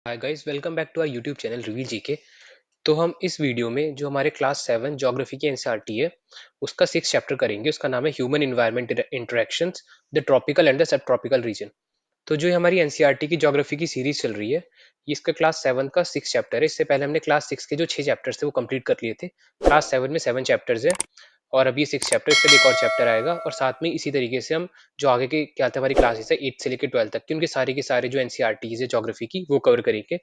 Hi guys, welcome back to our YouTube channel reveal GK. तो हम इस video में जो हमारे क्लास 7 ज्योग्राफी की एनसीईआरटी है उसका 6 चैप्टर करेंगे। उसका नाम है human environment interactions, the tropical and the sub tropical reason. तो जो हमारी एनसीईआरटी की ज्योग्राफी की सीरीज चल रही है, ये इसका क्लास 7 का 6 चैप्टर है। इससे पहले हमने क्लास 6 के जो 6 चैप्टर्स थे वो कंप्लीट कर लिए थे। क्लास 7 में 7 चैप्टर्स है और अभी 6 चैप्टर, इसका भी एक और चैप्टर आएगा। और साथ में इसी तरीके से हम जो आगे के क्या था हमारी क्लासेस है 8 से लेकर 12 तक की, उनके सारे के सारे जो एनसीईआरटीज है ज्योग्राफी की वो कवर करेंगे।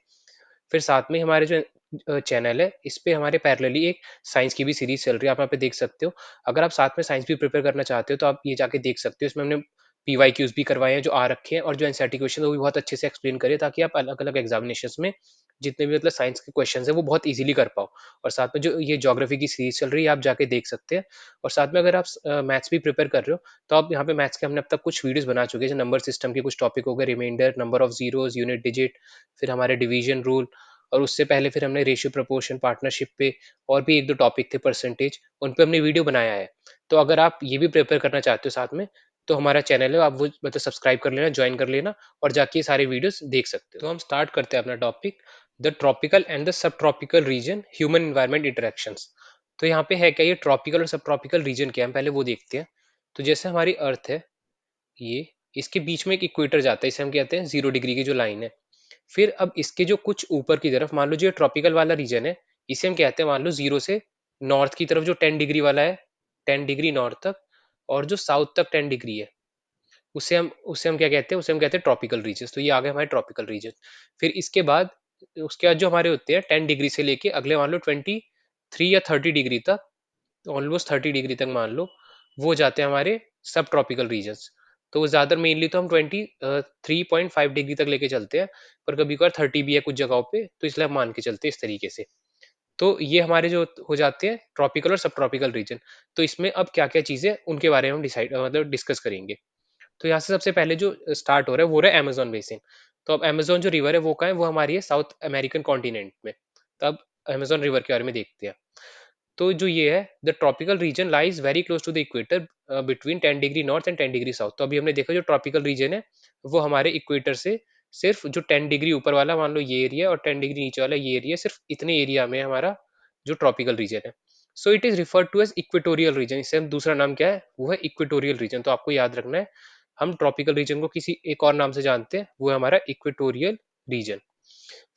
फिर साथ में हमारे जो चैनल है इस पे हमारे पैरेलली एक साइंस की भी सीरीज चल रही है, आप यहाँ पे देख सकते हो। अगर आप साथ में साइंस भी प्रिपेयर करना चाहते हो तो आप ये जाके देख सकते हो। इसमें हमने पीवाईक्यूज भी करवाए हैं जो आ रखे हैं, और जो एनसीईआरटी क्वेश्चन है वो भी बहुत अच्छे से एक्सप्लेन करें, ताकि आप अलग अलग एग्जामिनेशन में जितने भी मतलब साइंस के क्वेश्चन है वो बहुत इजीली कर पाओ। और साथ में जो ये ज्योग्राफी की सीरीज चल रही है आप जाके देख सकते हैं। और साथ में अगर आप मैथ्स भी प्रिपेयर कर रहे हो तो आप यहाँ पे मैथ्स के हमने अब तक कुछ वीडियोस बना चुके हैं, जो नंबर सिस्टम के कुछ टॉपिक हो गए, remainder, number of zeros, unit digit, फिर हमारे डिवीजन रूल। और उससे पहले फिर हमने रेशियो, प्रोपोर्शन, पार्टनरशिप पे और भी एक दो टॉपिक थे परसेंटेज, उन पे हमने वीडियो बनाया है। तो अगर आप ये भी प्रिपेयर करना चाहते हो साथ में, तो हमारा चैनल है, आप वो मतलब सब्सक्राइब कर लेना, ज्वाइन कर लेना और जाके ये सारे वीडियोस देख सकते हो। तो हम स्टार्ट करते हैं अपना topic, the tropical and the sub tropical reason, human environment interactions. तो यहाँ पे है क्या, ये ट्रॉपिकल और सब ट्रॉपिकल रीजन क्या है, हम पहले वो देखते हैं। तो जैसे हमारी अर्थ है, ये इसके बीच में एक इक्वेटर जाता है, इसे हम कहते हैं 0 डिग्री की जो लाइन है। फिर अब इसके जो कुछ ऊपर की तरफ मान लो जो ट्रॉपिकल वाला रीजन है, इसे हम कहते हैं मान लो जीरो से नॉर्थ की तरफ जो 10 डिग्री वाला है, 10 डिग्री नॉर्थ तक, और जो साउथ तक 10 डिग्री है, उसे हम क्या कहते हैं, उसे हम कहते हैं ट्रॉपिकल रीजन। तो ये आ गए हमारे ट्रॉपिकल रीजन। फिर इसके बाद उसके बाद जो हमारे होते हैं 10 डिग्री से लेके अगले मान लो 23 या 30 डिग्री तक, ऑलमोस्ट 30 डिग्री तक मान लो, वो जाते हैं हमारे सब ट्रॉपिकल रीजन्स। तो वो ज्यादा मेनली तो हम 23.5 डिग्री तक लेके चलते हैं, पर कभी कभार 30 भी है कुछ जगहों पे, तो इसलिए हम मान के चलते हैं इस तरीके से। तो ये हमारे जो हो जाते हैं ट्रॉपिकल और सब ट्रॉपिकल रीजन। तो इसमें अब क्या क्या चीजें उनके बारे में हम डिसाइड मतलब डिस्कस करेंगे। तो यहाँ से सबसे पहले जो स्टार्ट हो रहा है वो रहा है अमेजोन बेसिन। तो अब अमेजोन जो रिवर है वो कहाँ है, वो हमारी है साउथ अमेरिकन कॉन्टिनेंट में। तो अब अमेजोन रिवर के बारे में देखते हैं। तो जो ये है, the tropical region lies very close to the equator between 10 degree north and 10 degree south. तो अभी हमने देखा जो ट्रॉपिकल रीजन है वो हमारे इक्वेटर से सिर्फ जो 10 डिग्री ऊपर वाला मान लो ये एरिया, और 10 डिग्री नीचे वाला ये एरिया, सिर्फ इतने एरिया में हमारा जो ट्रॉपिकल रीजन है। So it is referred to as equatorial region. इससे हम दूसरा नाम क्या है, वो है इक्वेटोरियल रीजन। तो आपको याद रखना है, हम ट्रॉपिकल रीजन को किसी एक और नाम से जानते हैं, वो है हमारा इक्वेटोरियल रीजन।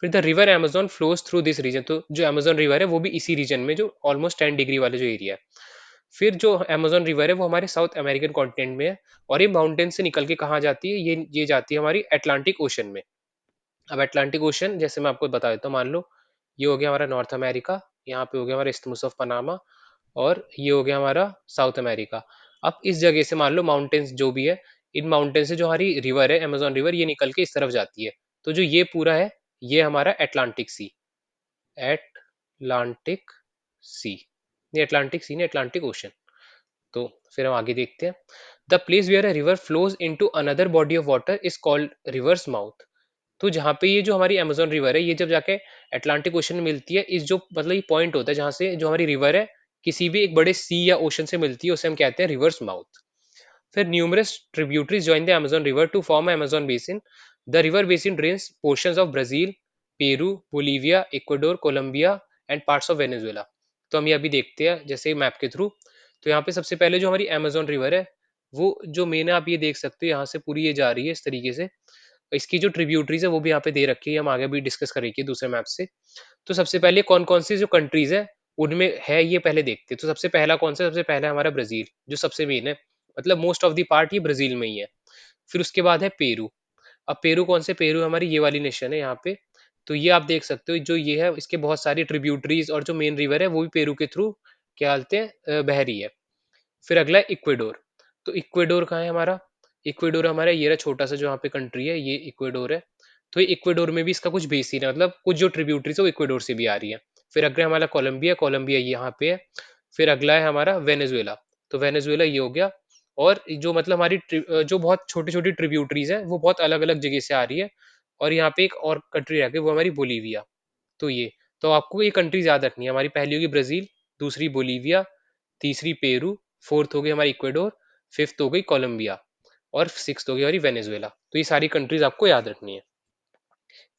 फिर the river Amazon flows through this region. तो जो अमेजोन रिवर है वो भी इसी रीजन में, जो ऑलमोस्ट 10 डिग्री वाले जो एरिया है। फिर जो अमेजोन रिवर है वो हमारे साउथ अमेरिकन कॉन्टिनेंट में है, और ये माउंटेन से निकल के कहाँ जाती है, ये जाती है हमारी अटलांटिक ओशन में। अब अटलांटिक ओशन जैसे मैं आपको बता देता हूँ, मान लो ये हो गया हमारा नॉर्थ अमेरिका, यहाँ पे हो गया हमारा इस्थमुस ऑफ पनामा, और ये हो गया हमारा साउथ अमेरिका। अब इस जगह से मान लो माउंटेन्स जो भी है, इन माउंटेन से जो हमारी रिवर है अमेजोन रिवर, ये निकल के इस तरफ जाती है। तो जो ये पूरा है, ये हमारा अटलांटिक सी, एटलांटिक सी, नहीं अटलांटिक सी नहीं, अटलांटिक ओशन। तो फिर हम आगे देखते हैं। The place where a river flows into another body of water is called river's mouth. तो जहाँ पे ये जो हमारी अमेजोन रिवर है, ये जब जाके अटलांटिक ओशन में मिलती है, इस जो मतलब ये पॉइंट होता है जहाँ से जो हमारी रिवर है किसी भी एक बड़े सी या ओशन से मिलती है, उसे हम कहते हैं रिवर्स माउथ। फिर numerous tributaries join the Amazon River to form an Amazon basin. The river basin drains portions of Brazil, Peru, Bolivia, Ecuador, Colombia and parts of Venezuela. तो हम ये अभी देखते हैं जैसे मैप के थ्रू। तो यहाँ पे सबसे पहले जो हमारी अमेजोन रिवर है, वो जो मेन है आप ये देख सकते हो, यहाँ से पूरी ये जा रही है इस तरीके से। इसकी जो ट्रिब्यूटरीज है वो भी यहाँ पे दे रखी है, हम आगे भी डिस्कस करेंगे दूसरे मैप से। तो सबसे पहले कौन कौन सी जो कंट्रीज है उनमें है ये पहले देखते हैं। तो सबसे पहला कौन सा, सबसे पहला हमारा ब्राजील, जो सबसे मेन है, मतलब मोस्ट ऑफ द पार्ट ये ब्राजील में ही है। फिर उसके बाद है पेरू। अब पेरू कौन से, पेरू हमारी ये वाली नेशन है यहाँ पे। तो ये आप देख सकते हो, जो ये है इसके बहुत सारी ट्रिब्यूटरीज और जो मेन रिवर है वो भी पेरू के थ्रू क्या बोलते हैं बह रही है। फिर अगला है इक्वेडोर। तो इक्वेडोर कहाँ है हमारा, इक्वेडोर हमारा ये रहा छोटा सा जो यहाँ पे कंट्री है, ये इक्वेडोर है। तो ये इक्वेडोर में भी इसका कुछ बेसिन है, मतलब कुछ जो ट्रिब्यूटरीज है वो इक्वेडोर से भी आ रही है। फिर अगला हमारा कोलंबिया, कोलंबिया यहाँ पे है। फिर अगला है हमारा वेनेजुएला। तो वेनेजुएला ये हो गया। और जो मतलब हमारी जो बहुत छोटी छोटी ट्रिब्यूटरीज है वो बहुत अलग अलग जगह से आ रही है। और यहाँ पे एक और कंट्री रह गई, वो हमारी बोलीविया। तो ये, तो आपको ये कंट्रीज याद रखनी है, हमारी पहली होगी ब्राजील, दूसरी बोलीविया, तीसरी पेरू, फोर्थ हो गई हमारी इक्वेडोर, फिफ्थ हो गई कोलंबिया, और सिक्स्थ हो गई हमारी वेनेजुएला। तो ये सारी कंट्रीज आपको याद रखनी है।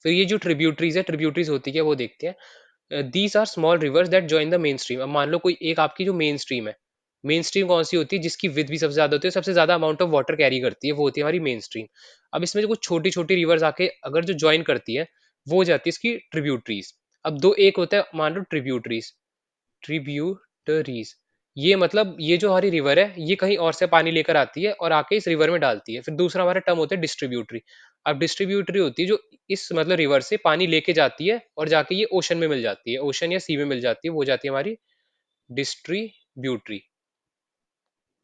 फिर ये जो ट्रिब्यूटरीज है, ट्रिब्यूटरीज होती है वो देखते हैं। These are small rivers that join the main stream. अब मान लो कोई एक आपकी जो मेन स्ट्रीम है, मेन स्ट्रीम कौन सी होती है जिसकी विथ भी सबसे ज्यादा होती है, सबसे ज्यादा अमाउंट ऑफ वाटर कैरी करती है, वो होती है हमारी मेन स्ट्रीम। अब इसमें जो कुछ छोटी छोटी रिवर्स आके अगर जो ज्वाइन करती है, वो हो जाती है इसकी ट्रिब्यूटरीज। अब दो एक होता है मान लो ट्रिब्यूटरीज, ट्रिब्यूटरीज, ये मतलब ये जो हमारी रिवर है ये कहीं और से पानी लेकर आती है और आके इस रिवर में डालती है। फिर दूसरा हमारा टर्म होता है डिस्ट्रीब्यूटरी। अब डिस्ट्रीब्यूटरी होती है जो इस मतलब रिवर से पानी लेके जाती है और जाके ये ओशन में मिल जाती है, ओशन या सी में मिल जाती है, वो हो जाती है हमारी डिस्ट्रीब्यूटरी।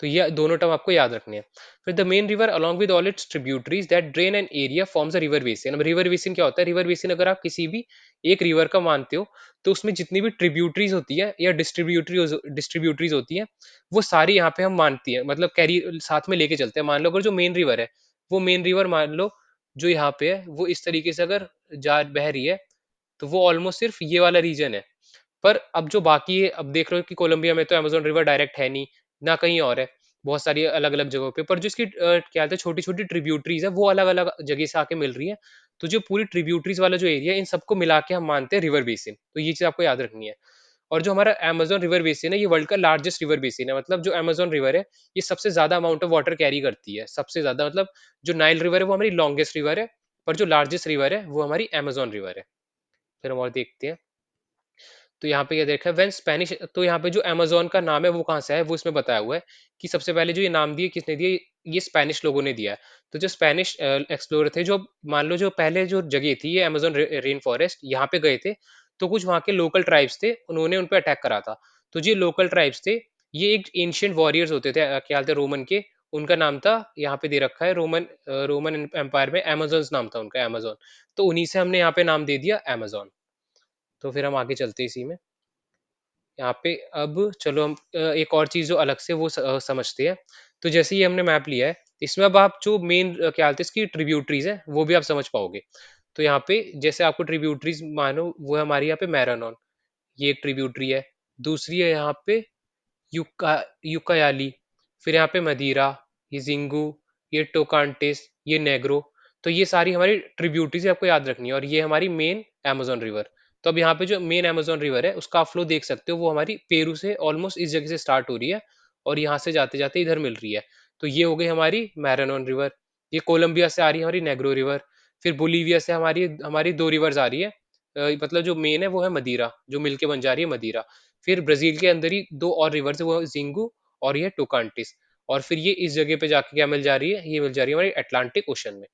तो ये दोनों टर्म आपको याद रखने हैं। फिर the main river along with all it's tributaries that drain an area forms a river basin. अब रिवर बेसिन क्या होता है? रिवर बेसिन अगर आप किसी भी एक रिवर का मानते हो, तो उसमें जितनी भी ट्रिब्यूटरीज होती है या डिस्ट्रीब्यूटरीज होती है, वो सारी यहाँ पे हम मानती है, मतलब कैरी साथ में लेके चलते हैं। मान लो अगर जो मेन रिवर है, वो मेन रिवर मान लो जो यहाँ पे है वो इस तरीके से अगर जा बह रही है, तो वो ऑलमोस्ट सिर्फ ये वाला रीजन है। पर अब जो बाकी है, अब देख रहे हो कि कोलंबिया में तो अमेज़न रिवर डायरेक्ट है नहीं, ना कहीं और है, बहुत सारी अलग-अलग जगहों पे। पर जो इसकी क्या कहते हैं छोटी-छोटी ट्रिब्यूटरीज़ है, वो अलग-अलग जगह से आके मिल रही है। तो जो पूरी ट्रिब्यूटरीज़ वाला जो एरिया है, इन सबको मिला के हम मानते हैं रिवर बेसिन। तो ये चीज़ आपको याद रखनी है। और जो हमारा अमेज़न रिवर बेसिन है, ये वर्ल्ड का लार्जेस्ट रिवर बेसिन है। मतलब जो अमेज़न रिवर है, ये सबसे ज़्यादा अमाउंट ऑफ वाटर कैरी करती है, सबसे ज़्यादा। मतलब जो नाइल रिवर है, वो हमारी लॉन्गेस्ट रिवर है, पर जो लार्जेस्ट रिवर है, वो हमारी अमेज़न रिवर है। फिर हम और देखते हैं। तो यहाँ पे ये देखा है व्हेन स्पेनिश, तो यहाँ पे जो अमेज़न का नाम है वो कहाँ से आया है, वो इसमें बताया हुआ है कि सबसे पहले जो ये नाम दिए किसने दिए, ये स्पेनिश लोगों ने दिया है। तो जो स्पेनिश एक्सप्लोरर थे, जो मान लो जो पहले जो जगह थी ये अमेज़न रेन फॉरेस्ट, यहाँ पे गए थे, तो कुछ वहाँ के लोकल ट्राइब्स थे, उन्होंने उन पे अटैक करा था। तो जो लोकल ट्राइब्स थे, ये एक एंशिएंट वॉरियर्स होते थे, क्या बोलते हैं रोमन के, उनका नाम था, यहाँ पे दे रखा है रोमन एम्पायर में अमेज़न्स नाम था उनका, अमेज़न। तो उन्हीं से हमने यहाँ पे नाम दे दिया अमेज़न। तो फिर हम आगे चलते हैं इसी में। यहाँ पे अब चलो हम एक और चीज़ जो अलग से वो समझते हैं। तो जैसे ये हमने मैप लिया है, इसमें अब आप जो मेन क्या बोलते हैं इसकी ट्रिब्यूटरीज़ हैं, वो भी आप समझ पाओगे। तो यहाँ पे जैसे आपको ट्रिब्यूटरीज़ मानो वो है हमारी यहाँ पे मैरानन, ये एक ट्रिब्यूटरी है। दूसरी है यहाँ पे युक्का युक्कायाली, फिर यहाँ पे मदीरा, ये ज़िंगू, ये टोकांटिस, ये नेग्रो। तो ये सारी हमारी ट्रिब्यूटरीज आपको याद रखनी है और ये हमारी मेन अमेज़न रिवर। तो अब यहाँ पे जो मेन अमेज़न रिवर है उसका आप फ्लो देख सकते हो, वो हमारी पेरू से ऑलमोस्ट इस जगह से स्टार्ट हो रही है और यहाँ से जाते-जाते इधर मिल रही है। तो ये हो गई हमारी मैरानन रिवर। ये कोलंबिया से आ रही है हमारी नेग्रो रिवर। फिर बोलीविया से हमारी हमारी 2 रिवर्स आ रही है। मतलब जो मेन है वो है मदीरा, जो मिलके बन जा रही है मदीरा। फिर ब्राज़ील के अंदर ही 2 और रिवर्स है, वो ज़िंगू और ये टोकांटिस। और फिर ये इस जगह पे जाके क्या मिल जा रही है, ये मिल जा रही है हमारी अटलांटिक ओशन में।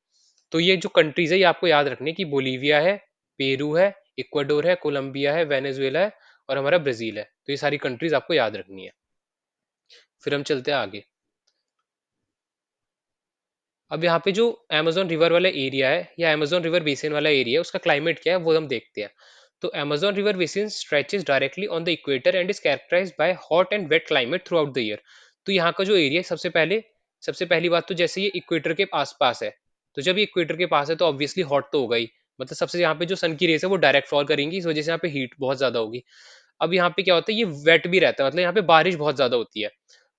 तो ये जो कंट्रीज़ है ये आपको याद रखनी है कि बोलीविया है, पेरू है, इक्वाडोर है, कोलंबिया है, वेनेजुएला है और हमारा ब्राज़ील है। तो ये सारी कंट्रीज़ आपको याद रखनी है। फिर हम चलते हैं आगे। अब यहाँ पे जो अमेज़न रिवर वाला एरिया है या अमेज़न रिवर बेसिन वाला एरिया है, उसका क्लाइमेट क्या है वो हम देखते हैं। तो Amazon river basin stretches directly on the equator and is characterised by hot and wet climate throughout the year. तो यहाँ का जो एरिया है, सबसे पहली बात तो जैसे ये इक्वेटर के आस-पास है, तो जब ये इक्वेटर के पास है तो ऑब्वियसली हॉट तो होगा ही। मतलब सबसे यहाँ पे जो सन की रेज़ है वो डायरेक्ट फॉल करेंगी, इस वजह से यहाँ पे हीट बहुत ज़्यादा होगी। अब यहाँ पे क्या होता है, ये वेट भी रहता है, मतलब यहाँ पे बारिश बहुत ज़्यादा होती है।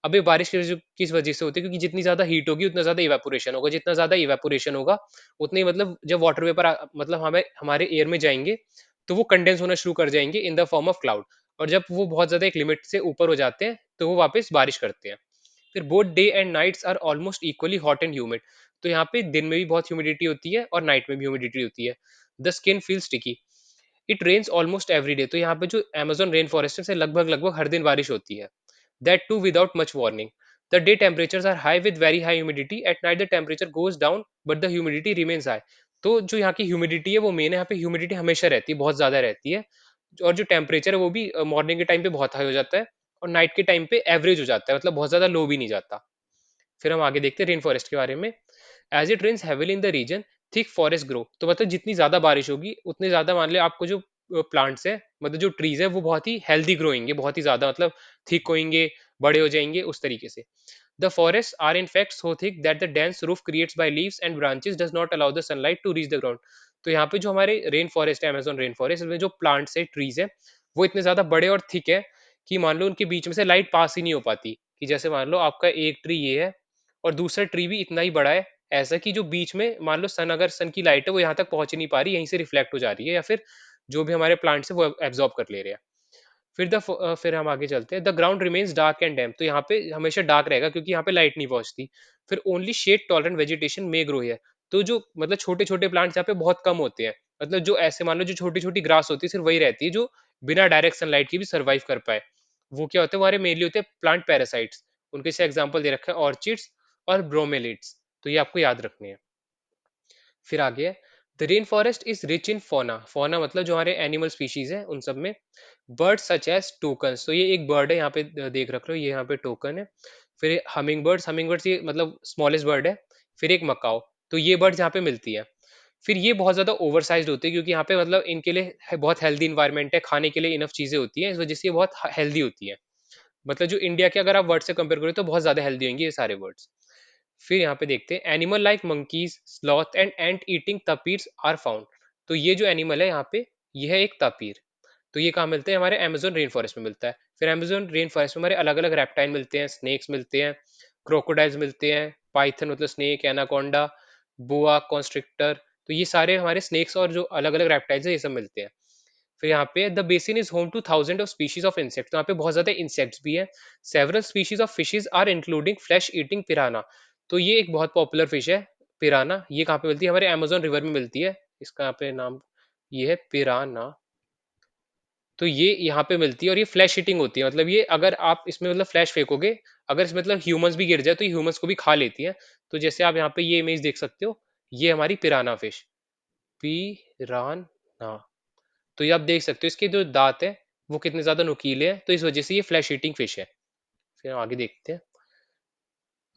अब ये बारिश किस वजह से होती है, क्योंकि जितनी ज़्यादा हीट होगी उतना ज़्यादा इवेपोरेशन होगा, जितना ज़्यादा इवेपोरेशन होगा उतनी मतलब जब वाटर वेपर मतलब हमें हमारे एयर में जाएँगे, तो वो कंडेंस होना शुरू कर जाएँगे in the form of cloud. और जब वो बहुत ज़्यादा एक लिमिट से ऊपर हो जाते हैं, तो वो वापस बारिश करते हैं। फिर both day and nights are almost equally hot and humid. तो यहाँ पे दिन में भी बहुत ह्यूमिडिटी होती है और नाइट में भी ह्यूमिडिटी होती है। The skin feel sticky. It rains almost every day. तो यहाँ पे जो अमेज़न रेन फॉरेस्ट है, से लगभग-लगभग हर दिन बारिश होती है। That too without much warning. The day temperatures are high with very high humidity. At night the temperature goes down, but the humidity remains high. तो जो यहाँ की ह्यूमिडिटी है वो मेन है, यहाँ पे ह्यूमिडिटी हमेशा रहती है, बहुत ज्यादा रहती है। और जो टेम्परेचर है वो भी मॉर्निंग के टाइम पे बहुत हाई हो जाता है और नाइट के टाइम पे एवरेज हो जाता है, मतलब बहुत ज्यादा लो भी नहीं जाता। फिर हम आगे देखते हैं रेन फॉरेस्ट के बारे में। As it rains heavily in the region, thick forest grow. तो मतलब जितनी ज्यादा बारिश होगी उतनी ज्यादा मान लिया आपको जो प्लांट्स है, मतलब जो ट्रीज है वो बहुत ही हेल्दी ग्रो होंगे, बहुत ही ज्यादा मतलब थिक होंगे, बड़े हो जाएंगे उस तरीके से। The forests are in fact so thick that the dense roof creates by leaves and branches does not allow the sunlight to reach the ground. तो यहाँ पे जो हमारे रेन फॉरेस्ट है, अमेजोन रेन फॉरेस्ट में जो प्लांट्स है, trees है, वो इतने ज्यादा बड़े और थिक है कि मान लो उनके बीच में से लाइट पास ही नहीं हो पाती। कि जैसे मान लो आपका एक ट्री ये है और दूसरा ट्री भी इतना ही बड़ा है, ऐसा कि जो बीच में मान लो सन, अगर सन की लाइट है वो यहाँ तक पहुंच ही नहीं पा रही, यहीं से रिफ्लेक्ट हो जा रही है, या फिर जो भी हमारे प्लांट्स है वो एब्जॉर्ब कर ले रहे हैं। फिर हम आगे चलते हैं। The ground remains dark and damp, तो यहाँ पे हमेशा डार्क रहेगा क्योंकि यहाँ पे लाइट नहीं पहुंचती। फिर only shade tolerant vegetation may grow है, तो जो मतलब छोटे छोटे प्लांट्स यहाँ पे बहुत कम होते हैं। मतलब जो ऐसे मान लो जो छोटी छोटी ग्रास होती है सिर्फ वही रहती है जो बिना डायरेक्ट सनलाइट की भी सर्वाइव कर पाए। वो क्या होते हैं, हमारे मेनली होते हैं प्लांट पैरासाइट्स। उनके से एग्जाम्पल दे रखा है ऑर्चिड्स और ब्रोमेलिड्स, तो ये आपको याद रखने हैं। फिर आगे है, the rain forest is rich in फोना। फोना मतलब जो हमारे एनिमल स्पीशीज है उन सब में। बर्ड सच एज टोकन्स, तो ये एक बर्ड है यहाँ पे, देख रख लो ये यहाँ पे टोकन है। फिर हमिंग बर्ड्स, हमिंग बर्ड्स ये मतलब स्मॉलेस्ट बर्ड है। फिर एक मकाओ, तो ये बर्ड्स यहाँ पे मिलती है। फिर ये बहुत ज्यादा ओवर साइज होती है क्योंकि यहाँ पे मतलब इनके लिए बहुत हेल्दी इन्वायरमेंट है, खाने के लिए इनफ चीजें होती है, इस वजह से ये बहुत हेल्दी होती है। मतलब जो इंडिया के अगर आप वर्ड से कंपेयर करें तो बहुत ज्यादा हेल्दी होंगे ये सारे वर्ड्स। फिर यहाँ पे देखते हैं, animal like monkeys, sloth and ant eating tapirs are found. तो ये जो एनिमल है यहाँ पे, यह है एक तपीर। तो ये कहाँ मिलते हैं, हमारे अमेजोन रेन फॉरेस्ट में मिलता है। फिर अमेजोन रेन फॉरेस्ट में हमारे अलग अलग रेप्टाइल मिलते हैं, स्नेक्स मिलते हैं, क्रोकोडाइल्स मिलते हैं, पाइथन मतलब स्नेक, एनाकोंडा, बोआ कॉन्स्ट्रिक्टर। तो ये सारे हमारे स्नेक्स और जो अलग अलग रेप्टाइल्स है ये सब मिलते हैं। फिर यहाँ पे the basin is home to thousand of species of insect, तो यहाँ पे बहुत ज्यादा इंसेक्ट्स भी हैं। Several species of fishes are including flesh eating piranha. तो ये एक बहुत पॉपुलर फिश है पिराना। ये कहाँ पे मिलती है, हमारे अमेजोन रिवर में मिलती है। इसका यहाँ पे नाम ये है पिराना। तो ये यहाँ पे मिलती है और ये फ्लैश ईटिंग होती है, मतलब ये अगर आप इसमें मतलब फ्लैश फेंकोगे, अगर इसमें मतलब ह्यूमंस भी गिर जाए तो ये ह्यूमंस को भी खा लेती है। तो जैसे आप यहाँ पे ये इमेज देख सकते हो, ये हमारी पिराना फिश, पिराना। तो ये आप देख सकते हो इसके जो दांत है वो कितने ज्यादा नुकीले हैं, तो इस वजह से ये फ्लैश ईटिंग फिश है। फिर हम आगे देखते हैं।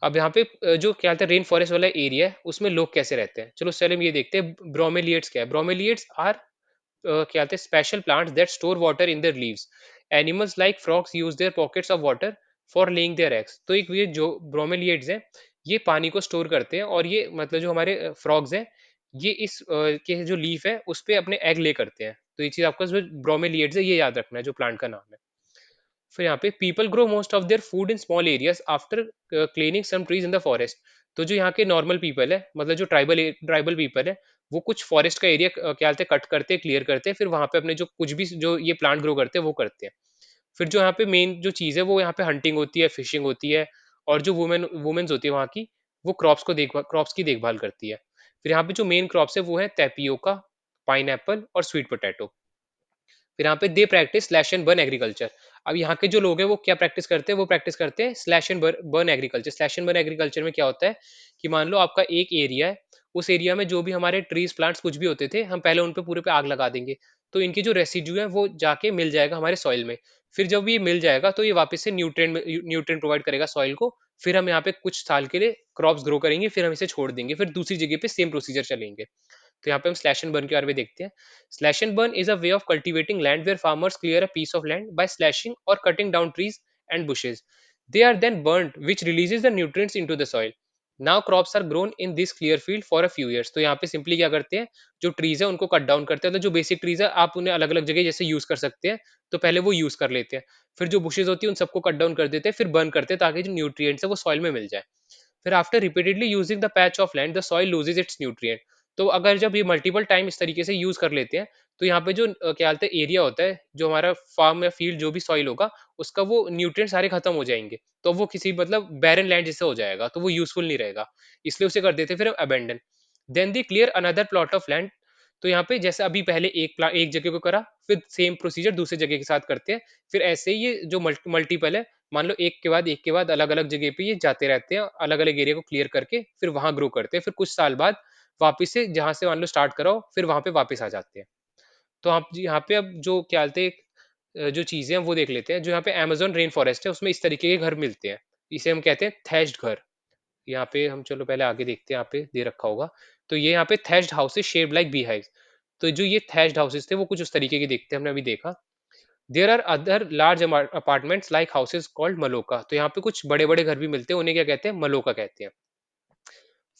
अब यहाँ पे जो क्या कहते हैं रेन फॉरेस्ट वाला एरिया है उसमें लोग कैसे रहते हैं, चलो चलो हम ये देखते हैं ब्रोमेलिएट्स क्या है। ब्रोमेलिएट्स आर क्या कहते हैं special plants that store water in their leaves. Animals like frogs use their pockets of water for laying their eggs. तो एक ये जो ब्रोमेलिएट्स हैं ये पानी को स्टोर करते हैं, और ये मतलब जो हमारे फ्रॉग्स हैं ये इस के जो लीफ है उस पे अपने एग ले करते हैं। तो ये चीज आपको ब्रोमेलिएट्स है ये याद रखना है जो प्लांट का नाम है। फिर यहाँ पे people grow most of their food in small areas after cleaning some trees in the forest. तो जो यहाँ के नॉर्मल पीपल है, मतलब जो ट्राइबल पीपल है, वो कुछ फॉरेस्ट का एरिया क्या कहते हैं कट करते हैं, क्लियर करते हैं, फिर वहां पे अपने जो कुछ भी जो ये प्लांट ग्रो करते हैं वो करते हैं। फिर जो यहाँ पे मेन जो चीज है वो यहाँ पे हंटिंग होती है, फिशिंग होती है, और जो वुमेन्स होती है वहाँ की, वो क्रॉप्स की देखभाल करती है। फिर यहाँ पे जो मेन क्रॉप्स है वो है टेपियोका, पाइन और स्वीट पोटैटो। फिर यहाँ पे they practice slash and burn agriculture. अब यहाँ के जो लोग हैं वो क्या प्रैक्टिस करते हैं, वो प्रैक्टिस करते हैं slash and burn agriculture. Slash and burn agriculture में क्या होता है कि मान लो आपका एक एरिया है, उस एरिया में जो भी हमारे ट्रीज प्लांट्स कुछ भी होते थे हम पहले उन पे पूरे पे आग लगा देंगे, तो इनकी जो रेसिड्यू है वो जाके मिल जाएगा हमारे सॉइल में। फिर जब ये मिल जाएगा तो ये वापस से न्यूट्रिएंट प्रोवाइड करेगा सॉइल को। फिर हम यहाँ पे कुछ साल के लिए क्रॉप्स ग्रो करेंगे, फिर हम इसे छोड़ देंगे, फिर दूसरी जगह पे सेम प्रोसीजर चलेंगे। तो यहाँ पे हम स्लैश एंड बर्न के बारे में देखते हैं। Slash and burn is a way of cultivating land where farmers clear a piece of land by slashing और cutting down trees and bushes. They are then burnt, which releases the nutrients into the soil. Now crops are grown in this clear field for a few years. तो यहाँ पे simply क्या करते हैं, जो trees है उनको कट डाउन करते हैं, तो जो बेसिक ट्रीज है आप उन्हें अलग अलग जगह जैसे यूज कर सकते हैं, तो पहले वो यूज कर लेते हैं। फिर जो बुशेज होती है उन सबको कट डाउन कर देते हैं, फिर बर्न करते हैं ताकि जो न्यूट्रिएंट्स है वो सॉइल में मिल जाए। फिर after repeatedly using the patch of land the soil loses it's nutrient. तो अगर जब ये मल्टीपल टाइम इस तरीके से यूज कर लेते हैं, तो यहाँ पे जो क्या बोलते हैं एरिया होता है जो हमारा फार्म या फील्ड जो भी सॉइल होगा उसका वो न्यूट्रिएंट सारे खत्म हो जाएंगे। तो वो किसी मतलब बैरन लैंड जैसे हो जाएगा, तो वो यूजफुल नहीं रहेगा। इसलिए उसे कर देते हैं फिर हम abandon. Then they clear another plot of land. तो यहाँ पे जैसे अभी पहले एक जगह को करा, फिर सेम प्रोसीजर दूसरे जगह के साथ करते हैं। फिर ऐसे ही ये जो मल्टीपल है, मान लो एक के बाद अलग अलग जगह पे ये जाते रहते हैं, अलग अलग एरिया को क्लियर करके फिर वहां ग्रो करते हैं। फिर कुछ साल बाद वापिस से जहां से मान लो स्टार्ट कराओ फिर वहां पे वापस आ जाते हैं। तो आप यहाँ पे अब जो क्या बोलते हैं जो चीजें हैं वो देख लेते हैं। जो यहाँ पे अमेजोन रेन फॉरेस्ट है उसमें इस तरीके के घर मिलते हैं, इसे हम कहते हैं थैच्ड घर। यहाँ पे हम चलो पहले आगे देखते हैं, यहाँ पे दे रखा होगा। तो ये यहाँ पे thatched houses shaped like bee hive. तो जो ये थैच्ड हाउसेस थे वो कुछ उस तरीके के दिखते हैं, हमने अभी देखा। There are other large apartments like houses called maloca. तो यहाँ पे कुछ बड़े बड़े घर भी मिलते हैं, उन्हें क्या कहते हैं, मलोका कहते हैं।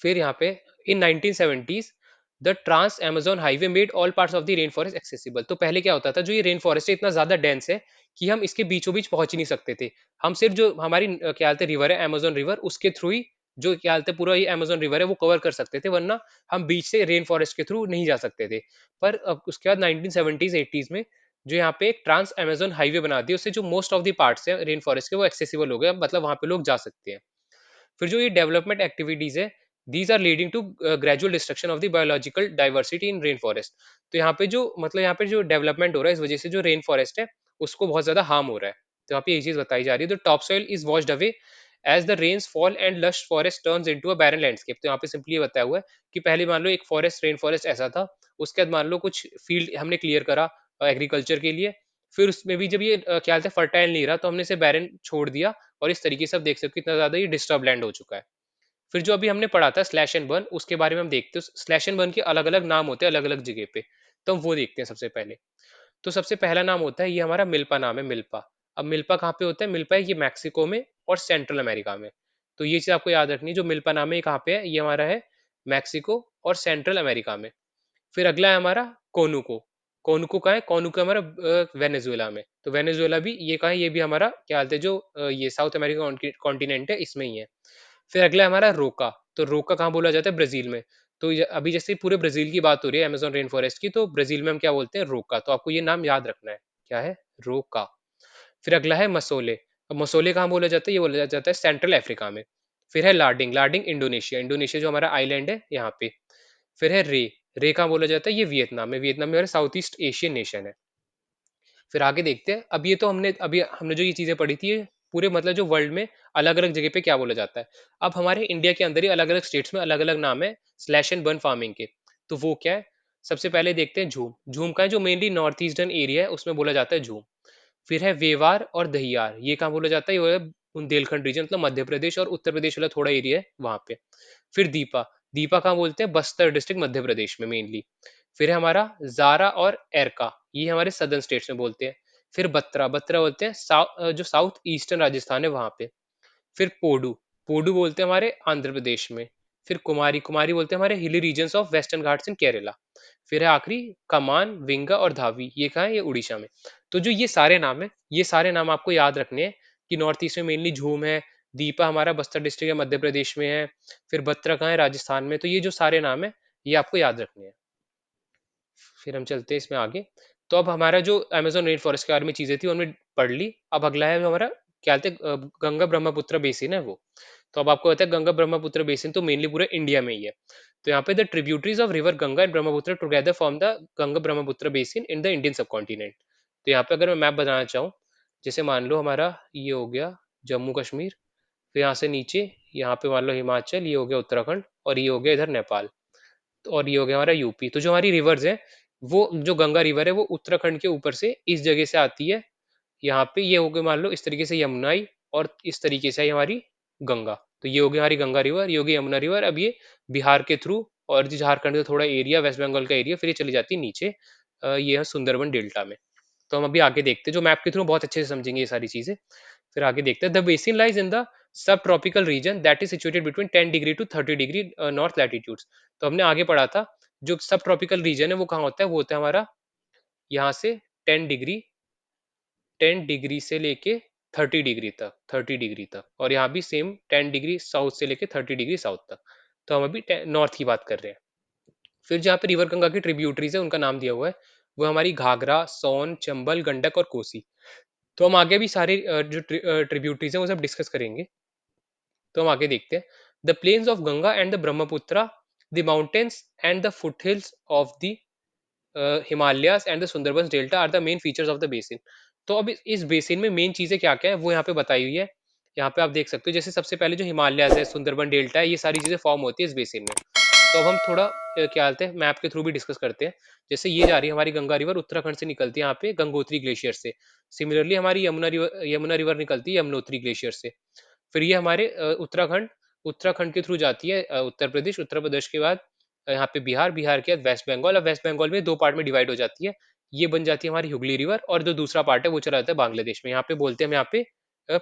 फिर यहाँ पे in 1970s the trans Amazon highway made all parts of the rain forest accessible. तो पहले क्या होता था, जो ये रेन फॉरेस्ट है इतना ज्यादा डेंस है कि हम इसके बीचों बीच पहुंच ही नहीं सकते थे। हम सिर्फ जो हमारी क्या बोलते हैं रिवर है अमेजोन रिवर उसके थ्रू ही जो क्या बोलते हैं पूरा ये अमेज़न रिवर है वो कवर कर सकते थे, वरना हम बीच से रेन फॉरेस्ट के थ्रू नहीं जा सकते थे। पर अब उसके बाद 1970s 80s में जो यहाँ पे एक ट्रांस अमेज़न हाईवे बना दिया, उससे जो मोस्ट ऑफ द पार्ट्स हैं रेन फॉरेस्ट के वो एक्सेसिबल हो गए, मतलब वहाँ पे लोग जा सकते हैं। फिर जो ये डेवलपमेंट एक्टिविटीज है, these are leading to gradual destruction of the biological diversity in rain forest. तो यहाँ पे जो मतलब यहाँ पे जो डेवलपमेंट हो रहा है, इस वजह से जो रेन फॉरेस्ट है उसको बहुत ज्यादा हार्म हो रहा है। तो यहाँ पे ये चीज बताई जा रही है, the top soil is washed away as the rains fall and lush forest turns into a barren landscape. तो यहाँ पे सिंपली ये बताया हुआ है कि पहले मान लो एक फॉरेस्ट रेन फॉरेस्ट ऐसा था, उसके बाद मान लो कुछ फील्ड हमने क्लियर करा एग्रीकल्चर के लिए, फिर उसमें भी जब ये क्या बोलते हैं फर्टाइल नहीं रहा तो हमने इसे बैरन छोड़ दिया, और इस तरीके से आप देख सकते हो कितना ज्यादा ये डिस्टर्ब लैंड हो चुका है। फिर जो अभी हमने पढ़ा था स्लैश एंड बर्न, उसके बारे में हम देखते हैं। स्लैश एंड बर्न के अलग अलग नाम होते हैं अलग अलग जगह पे, तो हम वो देखते हैं सबसे पहले। तो सबसे पहला नाम होता है, ये हमारा मिल्पा नाम है, मिल्पा। अब मिल्पा कहाँ पे होता है? मिल्पा है ये मैक्सिको में और सेंट्रल अमेरिका में। तो ये चीज आपको याद रखनी है, जो मिल्पा नाम है ये कहाँ पे है? ये हमारा है मैक्सिको और सेंट्रल अमेरिका में। फिर अगला है हमारा कोनुको। कोनुको कहाँ है? कोनुको हमारा वेनेजुएला में। तो वेनेजुएला भी ये कहाँ है? ये भी हमारा क्या बोलते हैं जो ये साउथ अमेरिका कॉन्टिनेंट है इसमें ही है। फिर अगला है हमारा रोका। तो रोका कहाँ बोला जाता है? ब्राजील में। तो अभी जैसे पूरे ब्राजील की बात हो रही है अमेजोन रेन फॉरेस्ट की, तो ब्राजील में हम क्या बोलते हैं? रोका। तो आपको ये नाम याद रखना है, क्या है? रोका। फिर अगला है मसोले। अब मसोले कहाँ बोला जाता है? ये बोला जाता है सेंट्रल अफ्रीका में। फिर है लार्डिंग। लार्डिंग इंडोनेशिया। इंडोनेशिया जो हमारा आइलैंड है यहाँ पे। फिर है रे। रे कहाँ बोला जाता है? ये वियतनाम में। वियतनाम में हमारा साउथ ईस्ट एशियन नेशन है। फिर आगे देखते हैं। अब ये तो हमने अभी हमने जो ये चीजें पढ़ी थी, ये पूरे मतलब जो वर्ल्ड में अलग अलग जगह पे क्या बोला जाता है। अब हमारे इंडिया के अंदर ही अलग अलग स्टेट्स में अलग अलग नाम है स्लैश एंड बर्न फार्मिंग के। तो वो क्या है? सबसे पहले देखते हैं झूम। झूम का है जो मेनली नॉर्थ ईस्टर्न एरिया है उसमें बोला जाता है झूम। फिर है वेवार और दहियार। ये कहाँ बोला जाता है? ये है बुंदेलखंड रीजन, मतलब मध्य प्रदेश और उत्तर प्रदेश वाला थोड़ा एरिया है वहां पे। फिर दीपा। दीपा कहाँ बोलते हैं? बस्तर डिस्ट्रिक्ट मध्य प्रदेश में मेनली। फिर है हमारा जारा और एरका, ये हमारे सदर्न स्टेट्स में बोलते हैं। फिर बत्रा। बत्रा बोलते हैं जो साउथ ईस्टर्न राजस्थान है वहां पे। फिर पोडू। पोडू बोलते हैं हमारे आंध्र प्रदेश में। फिर कुमारी। कुमारी बोलते हैं हमारे hilly regions of western Ghats in Kerala. फिर है आखिरी कमान, विंगा और धावी। ये कहाँ है? ये उड़ीसा में। तो जो ये सारे नाम है, ये सारे नाम आपको याद रखने हैं कि नॉर्थ ईस्ट में मेनली झूम है। दीपा हमारा बस्तर डिस्ट्रिक्ट है मध्य प्रदेश में है। फिर बत्रा कहाँ है? राजस्थान में। तो ये जो सारे नाम है ये आपको याद रखने हैं। फिर हम चलते हैं इसमें आगे। तो अब हमारा जो अमेज़न रेन फॉरेस्ट के बारे में चीज़ें थी, वो हमने पढ़ ली। अब अगला है जो हमारा क्या बोलते हैं गंगा ब्रह्मपुत्र बेसिन है वो। तो अब आपको पता है गंगा ब्रह्मपुत्र बेसिन तो मेनली पूरे इंडिया में ही है। तो यहाँ पे the tributaries of river Ganga and Brahmaputra together form the Ganga Brahmaputra basin in the Indian subcontinent. तो यहाँ पे अगर मैं मैप बनाना चाहूँ, जैसे मान लो हमारा ये हो गया जम्मू कश्मीर, फिर यहाँ से नीचे यहाँ पे मान लो हिमाचल, ये हो गया उत्तराखंड, और ये हो गया इधर नेपाल, और ये हो गया हमारा यूपी। तो जो हमारी रिवर्स है, वो जो गंगा रिवर है वो उत्तराखंड के ऊपर से इस जगह से आती है। यहाँ पे ये हो गया मान लो इस तरीके से यमुनाई, और इस तरीके से आई हमारी गंगा। तो ये हो गई हमारी गंगा रिवर, ये हो गई यमुना रिवर। अब ये बिहार के थ्रू और जो झारखंड का थोड़ा एरिया, वेस्ट बंगाल का एरिया, फिर ये चली जाती है नीचे ये है सुंदरबन डेल्टा में। तो हम अभी आगे देखते हैं, जो मैप के थ्रू बहुत अच्छे से समझेंगे ये सारी चीजें। फिर आगे देखते हैं। The basin lies in the sub tropical region that is situated between 10 degree to 30 degree north latitudes. तो हमने आगे पढ़ा था जो सब ट्रॉपिकल रीजन है वो कहाँ होता है? वो होता है हमारा यहाँ से 10 डिग्री, 10 डिग्री से लेके 30 डिग्री तक, 30 डिग्री तक, और यहाँ भी सेम 10 डिग्री साउथ से लेके 30 डिग्री साउथ तक। तो हम अभी नॉर्थ की बात कर रहे हैं। फिर जहाँ पे रिवर गंगा की ट्रिब्यूटरीज है उनका नाम दिया हुआ है, वो हमारी घाघरा, सोन, चंबल, गंडक और कोसी। तो हम आगे भी सारे जो ट्रिब्यूटरीज हैं वो सब डिस्कस करेंगे। तो हम आगे देखते हैं। The plains of Ganga and the Brahmaputra, the mountains and the foothills of the Himalayas and the Sundarbans delta are the main features of the basin. तो अब इस बेसिन में मेन चीजें क्या क्या है वो यहाँ पे बताई हुई है। यहाँ पे आप देख सकते हो, जैसे सबसे पहले जो हिमालयस है, सुंदरबन डेल्टा है, ये सारी चीजें फॉर्म होती है इस बेसिन में। तो अब हम थोड़ा क्या बोलते हैं मैप के थ्रू भी डिस्कस करते हैं। जैसे ये जा रही है हमारी गंगा रिवर, उत्तराखंड से निकलती है यहाँ पे गंगोत्री ग्लेशियर से। सिमिलरली हमारी यमुना रिवर निकलती है यमुनोत्री ग्लेशियर से। फिर ये हमारे उत्तराखंड, उत्तराखंड के थ्रू जाती है उत्तर प्रदेश, उत्तर प्रदेश के बाद यहाँ पे बिहार, बिहार के बाद वेस्ट बंगाल, और वेस्ट बंगाल में दो पार्ट में डिवाइड हो जाती है। ये बन जाती है हमारी हुगली रिवर, और जो दूसरा पार्ट है वो चला जाता है बांग्लादेश में। यहाँ पे बोलते हैं हम यहाँ पे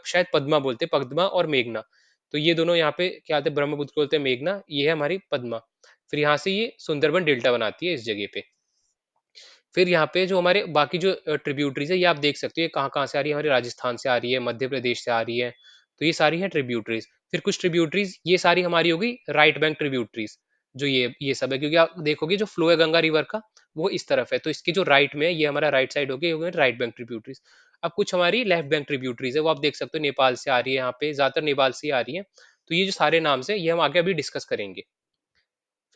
शायद पद्मा बोलते हैं, पद्मा और मेघना। तो ये दोनों यहाँ पे क्या आते हैं? ब्रह्मपुत्र को बोलते हैं मेघना, ये है हमारी पद्मा। फिर यहाँ से ये सुंदरबन डेल्टा बनाती है इस जगह पे। फिर यहाँ पे जो हमारे बाकी जो ट्रिब्यूटरीज है, ये आप देख सकते हो ये कहाँ कहाँ से आ रही है। हमारे राजस्थान से आ रही है, मध्य प्रदेश से आ रही है। तो ये सारी है ट्रिब्यूटरीज। फिर कुछ ट्रिब्यूटरीज, ये सारी हमारी होगी राइट बैंक ट्रिब्यूटरीज, जो ये सब है, क्योंकि आप देखोगे जो फ्लो है गंगा रिवर का वो इस तरफ है, तो इसकी जो राइट में है ये हमारा राइट साइड हो गया, ये हो गया राइट बैंक ट्रिब्यूटरीज। अब कुछ हमारी लेफ्ट बैंक ट्रिब्यूटरीज है, वो आप देख सकते हो नेपाल से आ रही है, यहाँ पे ज्यादातर नेपाल से ही आ रही है। तो ये जो सारे नाम से ये हम आगे अभी डिस्कस करेंगे।